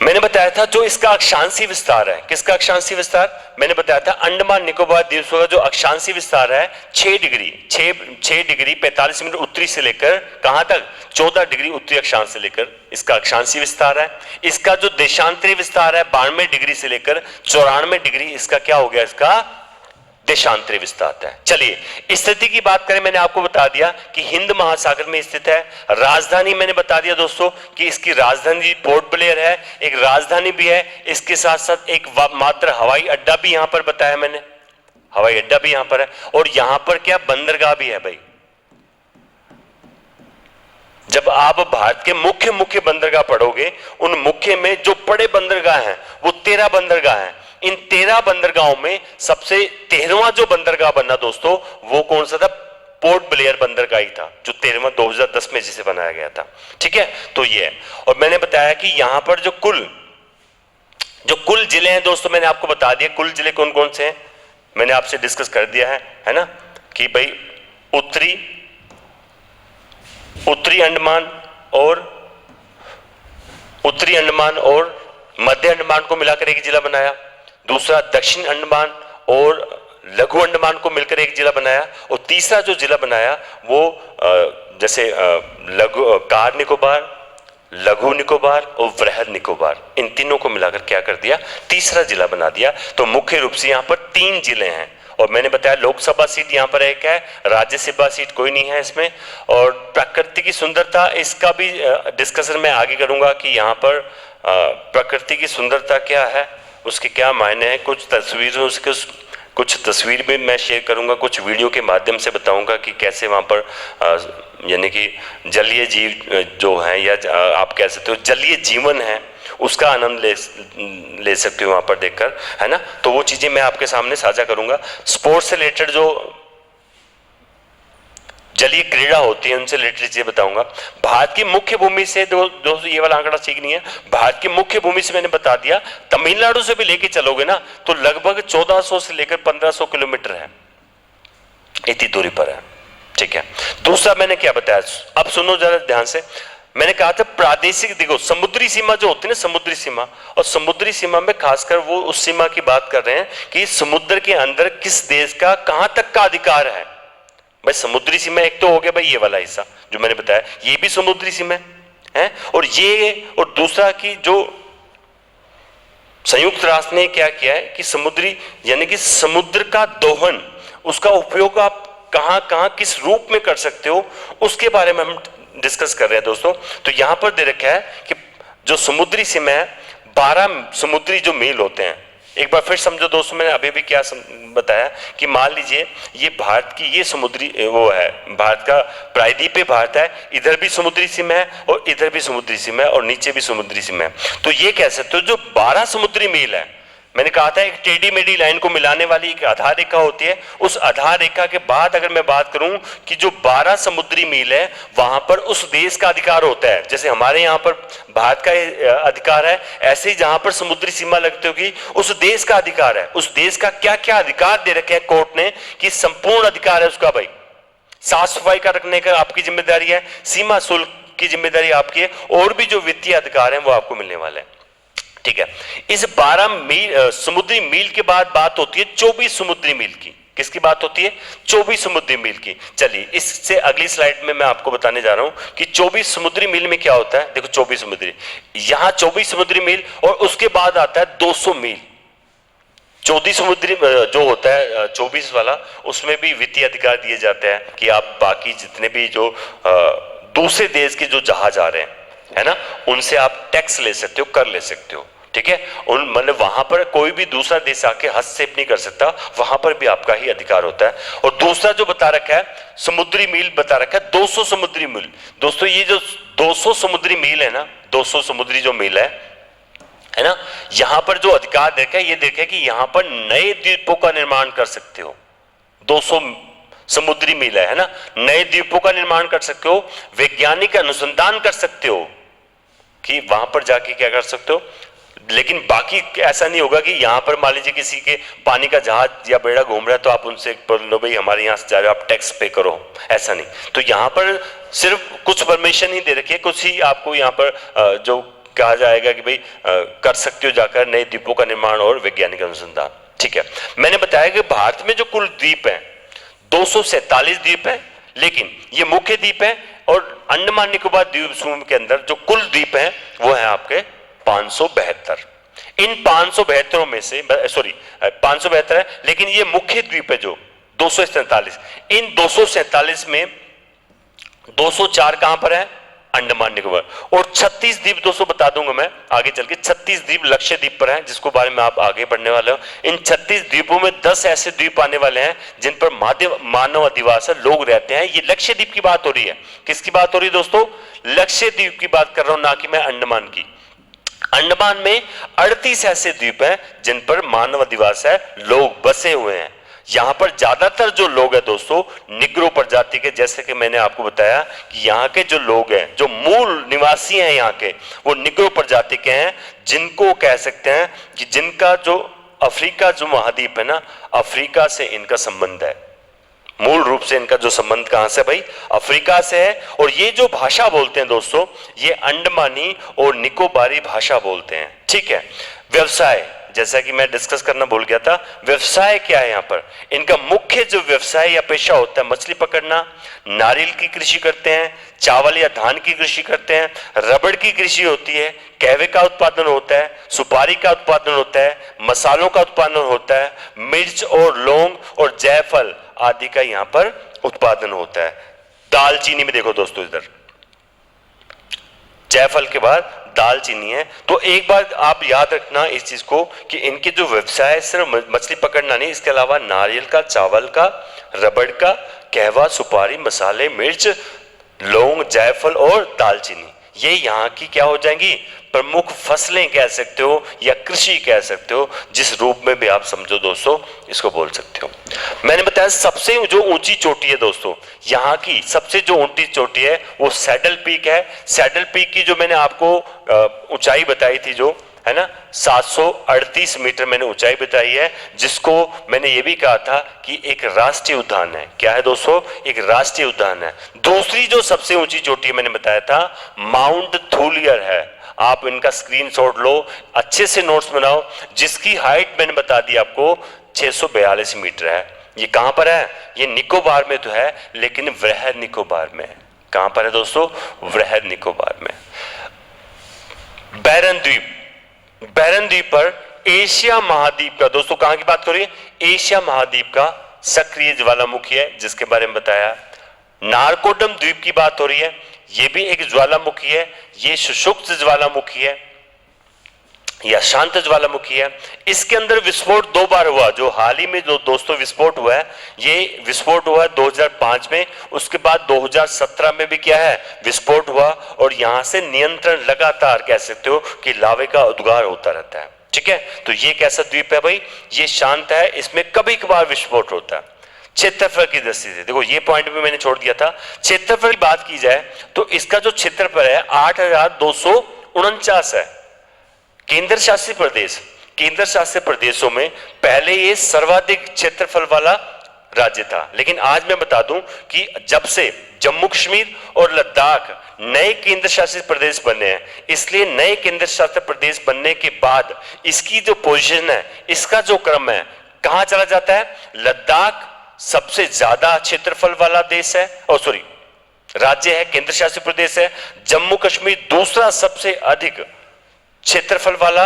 मैंने बताया था जो इसका अक्षांशीय विस्तार है, किसका अक्षांशीय विस्तार, मैंने बताया था अंडमान निकोबार द्वीपों का जो अक्षांशीय विस्तार है 6 डिग्री 45 मिनट उत्तरी से लेकर कहां तक, 14 डिग्री उत्तरी अक्षांश से लेकर इसका अक्षांशीय विस्तार है। इसका जो देशांतरी विस्तार है 92 डिग्री से लेकर 94 डिग्री, इसका क्या हो गया, इसका देशांतरी विस्तार है। चलिए स्थिति की बात करें, मैंने आपको बता दिया कि हिंद महासागर में स्थित है। राजधानी मैंने बता दिया दोस्तों कि इसकी राजधानी पोर्ट ब्लेयर है, एक राजधानी भी है, इसके साथ साथ एक मात्र हवाई अड्डा भी यहां पर बताया मैंने, हवाई अड्डा भी यहां पर है, और यहां पर क्या बंदरगाह भी है भाई। जब आप भारत के मुख्य बंदरगाह पढ़ोगे, उन मुख्य में जो बड़े बंदरगाह हैं वो 13 बंदरगाह हैं। इन 13 बंदरगाहों में सबसे 13वां जो बंदरगाह बना दोस्तों वो कौन सा था, पोर्ट ब्लेयर बंदरगाह ही था, जो 13वां 2010 में जिसे बनाया गया था। ठीक है, तो ये है। और मैंने बताया कि यहां पर जो कुल जिले हैं दोस्तों, मैंने आपको बता दिया कुल जिले कौन कौन से हैं, मैंने आपसे डिस्कस कर दिया है ना, कि भाई उत्तरी अंडमान और मध्य अंडमान को मिलाकर एक जिला बनाया। दूसरा दक्षिण अंडमान और लघु अंडमान को मिलकर एक जिला बनाया। और तीसरा जो जिला बनाया वो जैसे कार निकोबार, लघु निकोबार और वृहद निकोबार, इन तीनों को मिलाकर क्या कर दिया, तीसरा जिला बना दिया। तो मुख्य रूप से यहाँ पर 3 जिले हैं। और मैंने बताया लोकसभा सीट यहाँ पर एक है, राज्यसभा सीट कोई नहीं है इसमें। और प्रकृति की सुंदरता, इसका भी डिस्कशन मैं आगे करूंगा कि यहाँ पर प्रकृति की सुंदरता क्या है, उसके क्या मायने हैं। कुछ तस्वीर भी मैं शेयर करूंगा, कुछ वीडियो के माध्यम से बताऊंगा कि कैसे वहाँ पर यानी कि जलीय जीव जो हैं या आप कह सकते हो जलीय जीवन है, उसका आनंद ले सकते हो वहाँ पर देखकर, है ना। तो वो चीज़ें मैं आपके सामने साझा करूंगा। स्पोर्ट्स से रिलेटेड जो जलीय क्रीड़ा होती है उनसे रिलेटेड चीजें बताऊंगा। भारत की मुख्य भूमि से दोस्तों ये वाला आंकड़ा ठीक नहीं है, भारत की मुख्य भूमि से मैंने बता दिया, तमिलनाडु से भी लेके चलोगे ना तो लगभग 1400 से लेकर 1500 किलोमीटर है, इतनी दूरी पर है। ठीक है, दूसरा मैंने क्या बताया, अब सुनो जरा ध्यान से। मैंने कहा था प्रादेशिक, देखो समुद्री सीमा जो होती है ना, समुद्री सीमा, और समुद्री सीमा में खासकर वो उस सीमा की बात कर रहे हैं कि समुद्र के अंदर किस देश का कहां तक का अधिकार है। भाई समुद्री सीमा एक तो हो गया भाई ये वाला हिस्सा जो मैंने बताया, ये भी समुद्री सीमा है। और दूसरा कि जो संयुक्त राष्ट्र ने क्या किया है कि समुद्री यानी कि समुद्र का दोहन, उसका उपयोग आप कहां कहां किस रूप में कर सकते हो, उसके बारे में हम डिस्कस कर रहे हैं दोस्तों। तो यहां पर दे रखा है कि जो समुद्री सीमा है 12 समुद्री जो मील होते हैं। एक बार फिर समझो दोस्तों, मैंने अभी भी क्या बताया कि मान लीजिए ये भारत की ये समुद्री वो है, भारत का प्रायद्वीपीय भारत है, इधर भी समुद्री सीमा है और इधर भी समुद्री सीमा है और नीचे भी समुद्री सीमा है। तो ये कह सकते हो जो 12 समुद्री मील है, मैंने कहा था एक टेढ़ी मेढ़ी लाइन को मिलाने वाली एक आधार रेखा होती है, उस आधार रेखा के बाद अगर मैं बात करूं कि जो 12 समुद्री मील है वहां पर उस देश का अधिकार होता है। जैसे हमारे यहाँ पर भारत का अधिकार है, ऐसे ही जहां पर समुद्री सीमा लगती होगी उस देश का अधिकार है। उस देश का क्या क्या अधिकार दे रखे हैं कोर्ट ने कि संपूर्ण अधिकार है उसका, भाई साफ सफाई का रखने का आपकी जिम्मेदारी है, सीमा शुल्क की जिम्मेदारी आपकी है, और भी जो वित्तीय अधिकार है वो आपको मिलने वाले हैं। ठीक है। इस 12 मील समुद्री मील के बाद बात होती है 24 समुद्री मील की। किसकी बात होती है? 24 समुद्री मील की। चलिए इससे अगली स्लाइड में मैं आपको बताने जा रहा हूं कि 24 समुद्री मील में क्या होता है। देखो 24 समुद्री, यहां 24 समुद्री मील और उसके बाद आता है 200 मील। 14 समुद्री जो होता है 24 वाला, उसमें भी वित्तीय अधिकार दिए जाते हैं कि आप बाकी जितने भी जो दूसरे देश के जो जहाज आ रहे हैं, है ना, उनसे आप टैक्स ले सकते हो, कर ले सकते हो। ठीक है, उन मतलब वहां पर कोई भी दूसरा देश आके हस्तक्षेप नहीं कर सकता, वहां पर भी आपका ही अधिकार होता है। और दूसरा जो बता रखा है समुद्री मील बता रखा है 200 समुद्री मील। दोस्तों ये जो 200 समुद्री मील है ना, 200 समुद्री जो मील है ना, यहां पर जो अधिकार देखा है, ये देखे कि यहां पर नए द्वीपों का निर्माण कर सकते हो। 200 समुद्री मील है ना, नए द्वीपों का निर्माण कर सकते हो, वैज्ञानिक अनुसंधान कर सकते हो कि वहां पर जाके क्या कर सकते हो। लेकिन बाकी ऐसा नहीं होगा कि यहां पर मान लीजिए किसी के पानी का जहाज या बेड़ा घूम रहा है तो आप उनसे बोल लो भाई हमारे यहां से जा रहे हो, आप टैक्स पे करो, ऐसा नहीं। तो यहां पर सिर्फ कुछ परमिशन ही दे रखी है, कुछ ही आपको यहां पर जो कहा जाएगा कि भाई कर सकते हो जाकर नए द्वीपों का निर्माण और वैज्ञानिक अनुसंधान। ठीक है, मैंने बताया कि भारत में जो कुल द्वीप है 247 द्वीप है, लेकिन ये मुख्य द्वीप है और अंडमान निकोबार द्वीप समूह के अंदर जो कुल द्वीप है वो है आपके 572। इन 572 में से 572 है, लेकिन ये मुख्य द्वीप है जो 247। इन 247 में 204 कहां पर है? अंडमान निकोबार। और 36 द्वीप दोस्तों बता दूंगा मैं आगे चल के, 36 द्वीप लक्षद्वीप पर हैं, जिसको बारे में आप आगे पढ़ने वाले हो। इन 36 द्वीपों में 10 ऐसे द्वीप आने वाले हैं जिन पर मानव अधिवास लोग रहते हैं। ये लक्षद्वीप की बात हो रही है। किसकी बात हो रही है दोस्तों? लक्षद्वीप की बात कर रहा हूं, ना कि मैं अंडमान की। अंडमान में 38 ऐसे द्वीप हैं जिन पर मानव अधिवास है, लोग बसे हुए हैं। यहां पर ज्यादातर जो लोग हैं दोस्तों निग्रो प्रजाति के, जैसे कि मैंने आपको बताया कि यहाँ के जो लोग हैं, जो मूल निवासी हैं यहाँ के, वो निग्रो प्रजाति के हैं, जिनको कह सकते हैं कि जिनका जो अफ्रीका जो महाद्वीप है ना, अफ्रीका से इनका संबंध है। मूल रूप से इनका जो संबंध कहां से? भाई अफ्रीका से है। और ये जो भाषा बोलते हैं दोस्तों, ये अंडमानी और निकोबारी भाषा बोलते हैं। ठीक है, व्यवसाय जैसा कि मैं डिस्कस करना भूल गया था, व्यवसाय क्या है यहाँ पर? इनका मुख्य जो व्यवसाय या पेशा होता है मछली पकड़ना, नारियल की कृषि करते हैं, चावल या धान की कृषि करते हैं, रबड़ की कृषि होती है, कहवे का उत्पादन होता है, सुपारी का उत्पादन होता है, मसालों का उत्पादन होता है, मिर्च और लौंग और जायफल आदि का यहाँ पर उत्पादन होता है। दालचीनी में देखो दोस्तों, इधर जायफल के बाद दालचीनी है। तो एक बार आप याद रखना इस चीज को कि इनके जो व्यवसाय सिर्फ मछली पकड़ना नहीं, इसके अलावा नारियल का, चावल का, रबड़ का, कहवा, सुपारी, मसाले, मिर्च, लौंग, जायफल और दालचीनी, ये यहाँ की क्या हो जाएंगी? प्रमुख फसलें कह सकते हो या कृषि कह सकते हो, जिस रूप में भी आप समझो दोस्तों इसको बोल सकते हो। मैंने बताया सबसे जो ऊंची चोटी है दोस्तों, यहाँ की सबसे जो ऊंची चोटी है वो सैडल पीक है। सैडल पीक की जो मैंने आपको ऊंचाई बताई थी, जो है ना 738 मीटर मैंने ऊंचाई बताई है, जिसको मैंने ये भी कहा था कि एक राष्ट्रीय उद्यान है। क्या है दोस्तों? एक राष्ट्रीय उद्यान है। दूसरी जो सबसे ऊंची चोटी मैंने बताया था माउंट थूलियर है। आप इनका स्क्रीनशॉट लो, अच्छे से नोट्स बनाओ, जिसकी हाइट मैंने बता दी आपको 642 मीटर है। ये कहां पर है? ये निकोबार में तो है, लेकिन वृहद निकोबार में है। कहां पर है दोस्तों? वृहद निकोबार में। बैरन द्वीप, बैरन द्वीप पर एशिया महाद्वीप का, दोस्तों कहां की बात करिए? एशिया महाद्वीप का सक्रिय ज्वालामुखी है, जिसके बारे में बताया। नारकोडम द्वीप की बात हो रही है, ये भी एक ज्वालामुखी है। ये शुष्क ज्वालामुखी है या शांत ज्वालामुखी है। इसके अंदर विस्फोट 2 बार हुआ। जो हाल ही में जो दोस्तों विस्फोट हुआ है, ये विस्फोट हुआ 2005 में, उसके बाद 2017 में भी क्या है? विस्फोट हुआ। और यहां से नियंत्रण लगातार कह सकते हो कि लावे का उद्गार होता रहता है। ठीक है, तो ये कैसा द्वीप है भाई? ये शांत है, इसमें कभी कभार विस्फोट होता है। क्षेत्रफल की दृष्टि से देखो, ये पॉइंट भी मैंने छोड़ दिया था। क्षेत्रफल की बात की जाए तो इसका जो क्षेत्रफल है 8249 है। केंद्र शासित प्रदेश, केंद्र शासित प्रदेशों में पहले ये सर्वाधिक क्षेत्रफल वाला राज्य था। लेकिन आज मैं बता दूं कि जब से जम्मू कश्मीर और लद्दाख नए केंद्र शासित प्रदेश बने हैं, इसलिए नए केंद्र शासित प्रदेश बनने के बाद इसकी जो पोजीशन है, इसका जो क्रम है, कहां चला जाता है? लद्दाख सबसे ज्यादा क्षेत्रफल वाला देश है, राज्य है, केंद्र शासित प्रदेश है। जम्मू कश्मीर दूसरा सबसे अधिक क्षेत्रफल वाला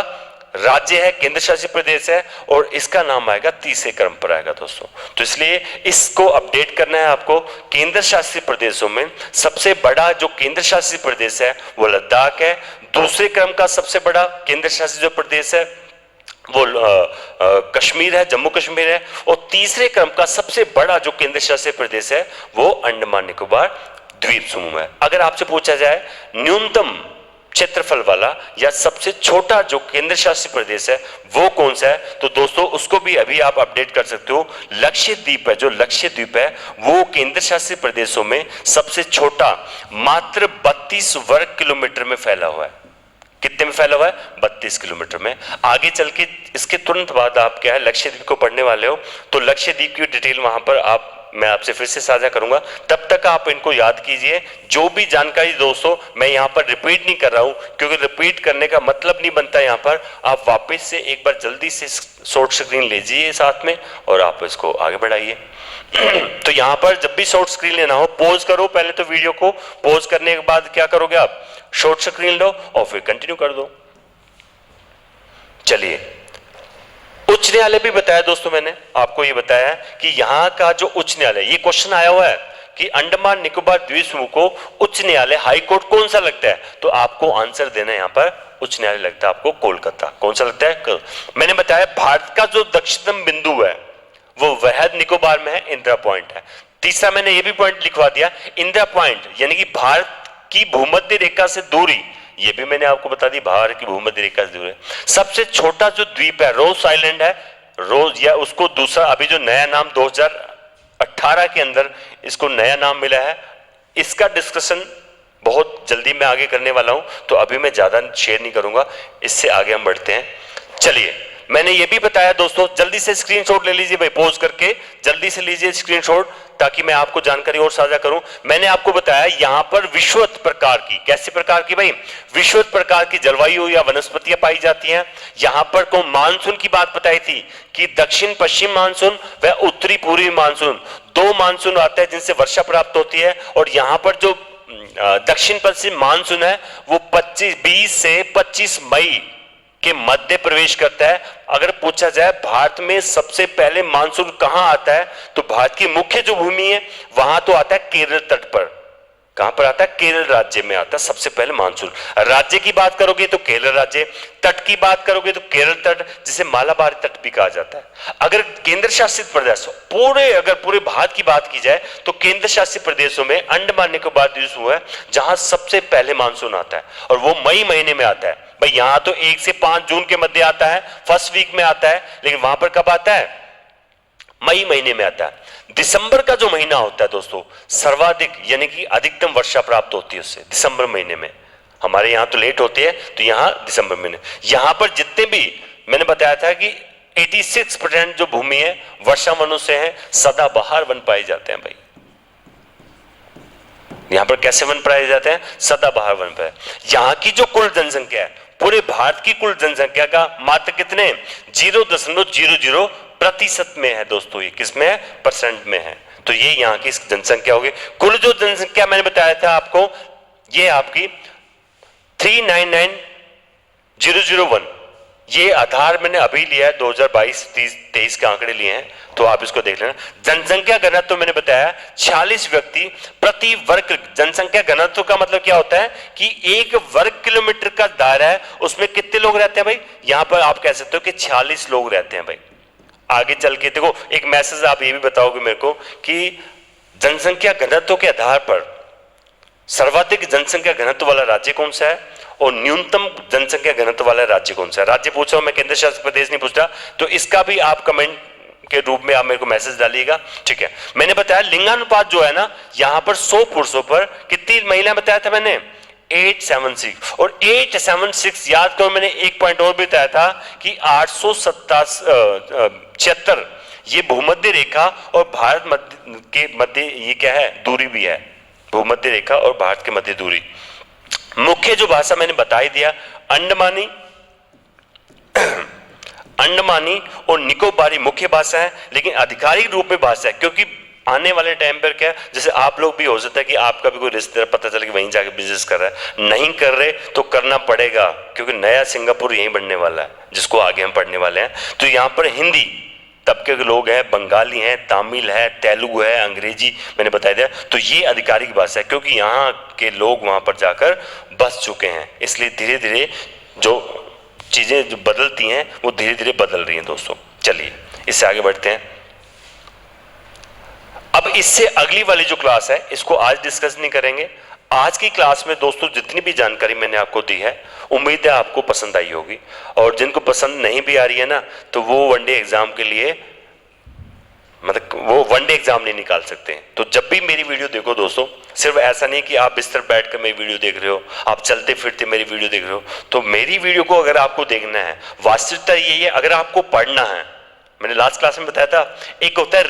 राज्य है, केंद्र शासित प्रदेश है, और इसका नाम आएगा तीसरे क्रम पर आएगा दोस्तों। तो इसलिए इसको अपडेट करना है आपको। केंद्र शासित प्रदेशों में सबसे बड़ा जो केंद्र शासित प्रदेश है वो लद्दाख है। दूसरे क्रम का सबसे बड़ा केंद्र शासित जो प्रदेश है वो कश्मीर है, जम्मू कश्मीर है। और तीसरे क्रम का सबसे बड़ा जो केंद्र शासित प्रदेश है वो अंडमान निकोबार द्वीप समूह है। अगर आपसे पूछा जाए न्यूनतम क्षेत्रफल वाला या सबसे छोटा जो केंद्र शासित प्रदेश है वो कौन सा है, तो दोस्तों उसको भी अभी आप अपडेट कर सकते हो। लक्षद्वीप है, जो लक्षद्वीप है वो केंद्र शासित प्रदेशों में सबसे छोटा, मात्र 32 वर्ग किलोमीटर में फैला हुआ है। कितने में फैला हुआ है? 32 किलोमीटर में। आगे चल के इसके तुरंत बाद आप क्या है लक्षद्वीप को पढ़ने वाले हो, तो लक्षद्वीप की डिटेल वहां पर मैं आपसे फिर से साझा करूंगा। तब तक आप इनको याद कीजिए। जो भी जानकारी दोस्तों मैं यहाँ पर रिपीट नहीं कर रहा हूं, क्योंकि रिपीट करने का मतलब नहीं बनता। यहाँ पर आप वापस से एक बार जल्दी से शॉर्ट स्क्रीन लीजिए साथ में और आप इसको आगे बढ़ाइए। तो यहाँ पर जब भी शॉर्ट स्क्रीन लेना हो, पॉज करो पहले तो वीडियो को। पॉज करने के बाद क्या करोगे आप? शॉर्ट स्क्रीन लो और फिर कंटिन्यू कर दो। चलिए, उच्च न्यायालय भी बताया दोस्तों, मैंने आपको ये बताया कि यहां का जो उच्च न्यायालय, ये क्वेश्चन आया हुआ है कि अंडमान निकोबार द्वीप समूह को उच्च न्यायालय हाई कोर्ट कौन सा लगता है, तो आपको आंसर देना है यहां पर उच्च न्यायालय लगता है आपको कोलकाता। कौन सा लगता है? मैंने बताया भारत का जो दक्षिणतम बिंदु है वो वहद निकोबार में है, इंदिरा पॉइंट है। तीसरा मैंने ये भी पॉइंट लिखवा दिया, इंदिरा पॉइंट यानी कि भारत की भूमध्य रेखा से दूरी, ये भी मैंने आपको बता दी, भारत की भूमध्य रेखा से दूर है। सबसे छोटा जो द्वीप है रोज आइलैंड है, रोज, या उसको दूसरा अभी जो नया नाम 2018 के अंदर इसको नया नाम मिला है, इसका डिस्कशन बहुत जल्दी मैं आगे करने वाला हूं, तो अभी मैं ज्यादा शेयर नहीं करूंगा। इससे आगे हम बढ़ते हैं। चलिए, मैंने ये भी बताया दोस्तों, जल्दी से स्क्रीनशॉट ले लीजिए भाई, पॉज करके जल्दी से लीजिए स्क्रीनशॉट, ताकि मैं आपको जानकारी और साझा करूं। मैंने आपको बताया यहां पर विषुवत प्रकार की, कैसे प्रकार की भाई? विषुवत प्रकार की जलवायु या वनस्पतियां पाई जाती हैं। यहां पर को मानसून की बात बताई थी कि दक्षिण पश्चिम मानसून व उत्तरी पूर्वी मानसून, दो मानसून आता है जिनसे वर्षा प्राप्त होती है। और यहां पर जो दक्षिण पश्चिम मानसून है वो 20 से 25 मई के मध्य प्रवेश करता है। अगर पूछा जाए भारत में सबसे पहले मानसून कहां आता है, तो भारत की मुख्य जो भूमि है वहां तो आता है केरल तट पर। कहां पर आता है? केरल राज्य में आता है सबसे पहले मानसून। राज्य की बात करोगे तो केरल राज्य, तट की बात करोगे तो केरल तट, जिसे मालाबार तट भी कहा जाता है। अगर केंद्र शासित प्रदेश अगर पूरे भारत की बात की जाए तो केंद्र शासित प्रदेशों में अंडमान निकोबार द्वीप समूह है जहां सबसे पहले मानसून आता है, और वो मई महीने में आता है भाई। यहां तो 1 से 5 जून के मध्य आता है, फर्स्ट वीक में आता है, लेकिन वहां पर कब आता है? मई महीने में आता है। दिसंबर का जो महीना होता है दोस्तों, सर्वाधिक यानी कि अधिकतम वर्षा प्राप्त होती है उससे, दिसंबर महीने में। हमारे यहां तो लेट होती है, तो यहां दिसंबर महीने। यहां पर जितने भी मैंने बताया था कि 86% जो भूमि है वर्षा वनों से है, सदाबहार वन पाए जाते हैं भाई। यहां पर कैसे वन पाए जाते हैं? सदाबहार वन पाए। यहां की जो कुल जनसंख्या है, पूरे भारत की कुल जनसंख्या का मात्र कितने 0.00% में है दोस्तों। ये किसमें है? परसेंट में है। तो ये यहाँ की जनसंख्या होगी। कुल जो जनसंख्या मैंने बताया था आपको, ये आपकी 399,001, ये आधार मैंने अभी लिया है, 2022-23 के आंकड़े लिए हैं, तो आप इसको देख लेना। जनसंख्या घनत्व तो मैंने बताया 46 व्यक्ति प्रति वर्ग। जनसंख्या घनत्व का मतलब क्या होता है कि 1 वर्ग किलोमीटर का दायरा है, उसमें कितने लोग रहते हैं भाई? यहां पर आप कह सकते हो कि 46 लोग रहते हैं भाई। आगे चल के देखो, एक मैसेज आप ये भी बताओगे मेरे को कि जनसंख्या घनत्व के आधार पर सर्वाधिक जनसंख्या घनत्व वाला राज्य कौन सा है और न्यूनतम जनसंख्या घनत्व वाला राज्य कौन सा है? राज्य पूछ रहा हूं मैं, केंद्र शासित प्रदेश नहीं पूछ रहा, तो इसका भी आप कमेंट के रूप में आप मेरे को मैसेज डालिएगा, ठीक है। मैंने बताया लिंगानुपात जो है ना, यहां पर 100 पुरुषों पर कितनी महिलाएं बताया था मैंने? 876। और 876 याद करो, मैंने एक पॉइंट और बताया था कि 876 ये भूमध्य रेखा और भारत मध्य के मध्य ये क्या है, दूरी भी है, भूमध्य रेखा और भारत के मध्य दूरी। मुख्य जो भाषा मैंने बता ही दिया, अंडमानी अंडमानी और निकोबारी मुख्य भाषा है, लेकिन आधिकारिक रूप में भाषा है, क्योंकि आने वाले टाइम पर क्या, जैसे आप लोग भी हो सकता है कि आपका भी कोई रिश्तेदार पता चले कि वहीं जाके बिजनेस कर रहा है, नहीं कर रहे तो करना पड़ेगा, क्योंकि नया सिंगापुर यहीं बनने वाला है, जिसको आगे हम पढ़ने वाले हैं। तो यहाँ पर हिंदी तबके के लोग हैं, बंगाली हैं, तमिल है, तेलुगु है, अंग्रेजी मैंने बता दिया। तो ये आधिकारिक भाषा है, क्योंकि यहाँ के लोग वहाँ पर जाकर बस चुके हैं, इसलिए धीरे धीरे जो चीजें जो बदलती हैं वो धीरे धीरे बदल रही हैं दोस्तों। चलिए इससे आगे बढ़ते हैं। अब इससे अगली वाली जो क्लास है इसको आज डिस्कस नहीं करेंगे। आज की क्लास में दोस्तों जितनी भी जानकारी मैंने आपको दी है, उम्मीद है आपको पसंद आई होगी, और जिनको पसंद नहीं भी आ रही है ना, तो वो वनडे एग्जाम के लिए मतलब वो वनडे एग्जाम नहीं निकाल सकते। तो जब भी मेरी वीडियो देखो दोस्तों, सिर्फ ऐसा नहीं कि आप बिस्तर बैठकर मेरी वीडियो देख रहे हो, आप चलते फिरते मेरी वीडियो देख रहे हो। तो मेरी वीडियो को अगर आपको देखना है, वास्तविकता यही है, अगर आपको पढ़ना है, मैंने लास्ट क्लास में बताया था, एक होता है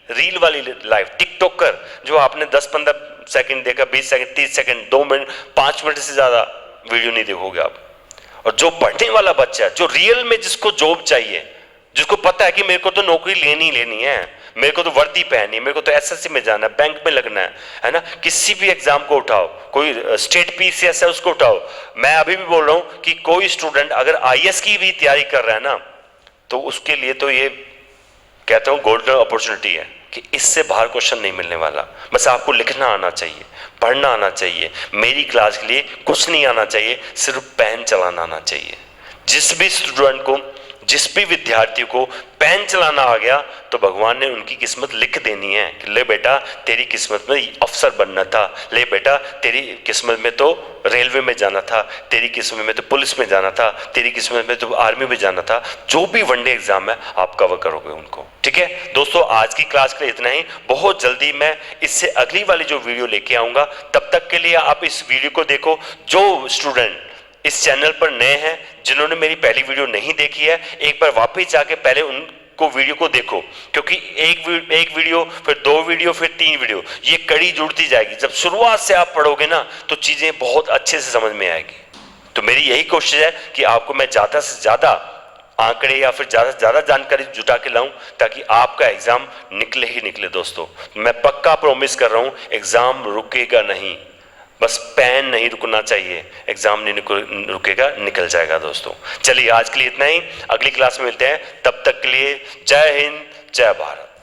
रील वाली लाइफ, टिकटॉकर, जो आपने 10-15 सेकंड देखा, 20 सेकंड, 30 सेकंड, 2 मिनट, 5 मिनट से ज्यादा वीडियो नहीं देखोगे आप। और जो पढ़ने वाला बच्चा है, जो रियल में जिसको जॉब चाहिए, जिसको पता है कि मेरे को तो नौकरी लेनी है, मेरे को तो वर्दी पहननी है, मेरे को तो एसएससी में जाना है, बैंक में लगना है ना, किसी भी एग्जाम को उठाओ, कोई स्टेट पीसीएस है उसको उठाओ। मैं अभी भी बोल रहा हूं कि कोई स्टूडेंट अगर आईएएस की भी तैयारी कर रहा है ना, तो उसके लिए तो ये कहता हूं गोल्डन अपॉर्चुनिटी है कि इससे बाहर क्वेश्चन नहीं मिलने वाला। बस आपको लिखना आना चाहिए, पढ़ना आना चाहिए, मेरी क्लास के लिए कुछ नहीं आना चाहिए, सिर्फ पेन चलाना आना चाहिए। जिस भी स्टूडेंट को, जिस भी विद्यार्थी को पेन चलाना आ गया, तो भगवान ने उनकी किस्मत लिख देनी है कि ले बेटा तेरी किस्मत में अफसर बनना था, ले बेटा तेरी किस्मत में तो रेलवे में जाना था, तेरी किस्मत में तो पुलिस में जाना था, तेरी किस्मत में तो आर्मी में जाना था। जो भी वनडे एग्जाम है आप कवर करोगे उनको। ठीक है दोस्तों, आज की क्लास के लिए इतना ही। बहुत जल्दी मैं इससे अगली वाली जो वीडियो लेके आऊंगा, तब तक के लिए आप इस वीडियो को देखो। जो स्टूडेंट इस चैनल पर नए हैं, जिन्होंने मेरी पहली वीडियो नहीं देखी है, एक बार वापस जाके पहले उनको वीडियो को देखो, क्योंकि एक वीडियो, फिर 2 वीडियो, फिर 3 वीडियो, ये कड़ी जुड़ती जाएगी। जब शुरुआत से आप पढ़ोगे ना, तो चीजें बहुत अच्छे से समझ में आएगी। तो मेरी यही कोशिश है कि आपको मैं ज्यादा से ज्यादा आंकड़े या फिर ज्यादा से ज्यादा जानकारी जुटा के लाऊं, ताकि आपका एग्जाम निकले ही निकले। दोस्तों मैं पक्का प्रॉमिस कर रहा हूं, एग्जाम रुकेगा नहीं, बस पेन नहीं रुकना चाहिए, एग्जाम नहीं रुकेगा, निकल जाएगा। दोस्तों चलिए आज के लिए इतना ही, अगली क्लास में मिलते हैं, तब तक के लिए जय हिंद, जय भारत।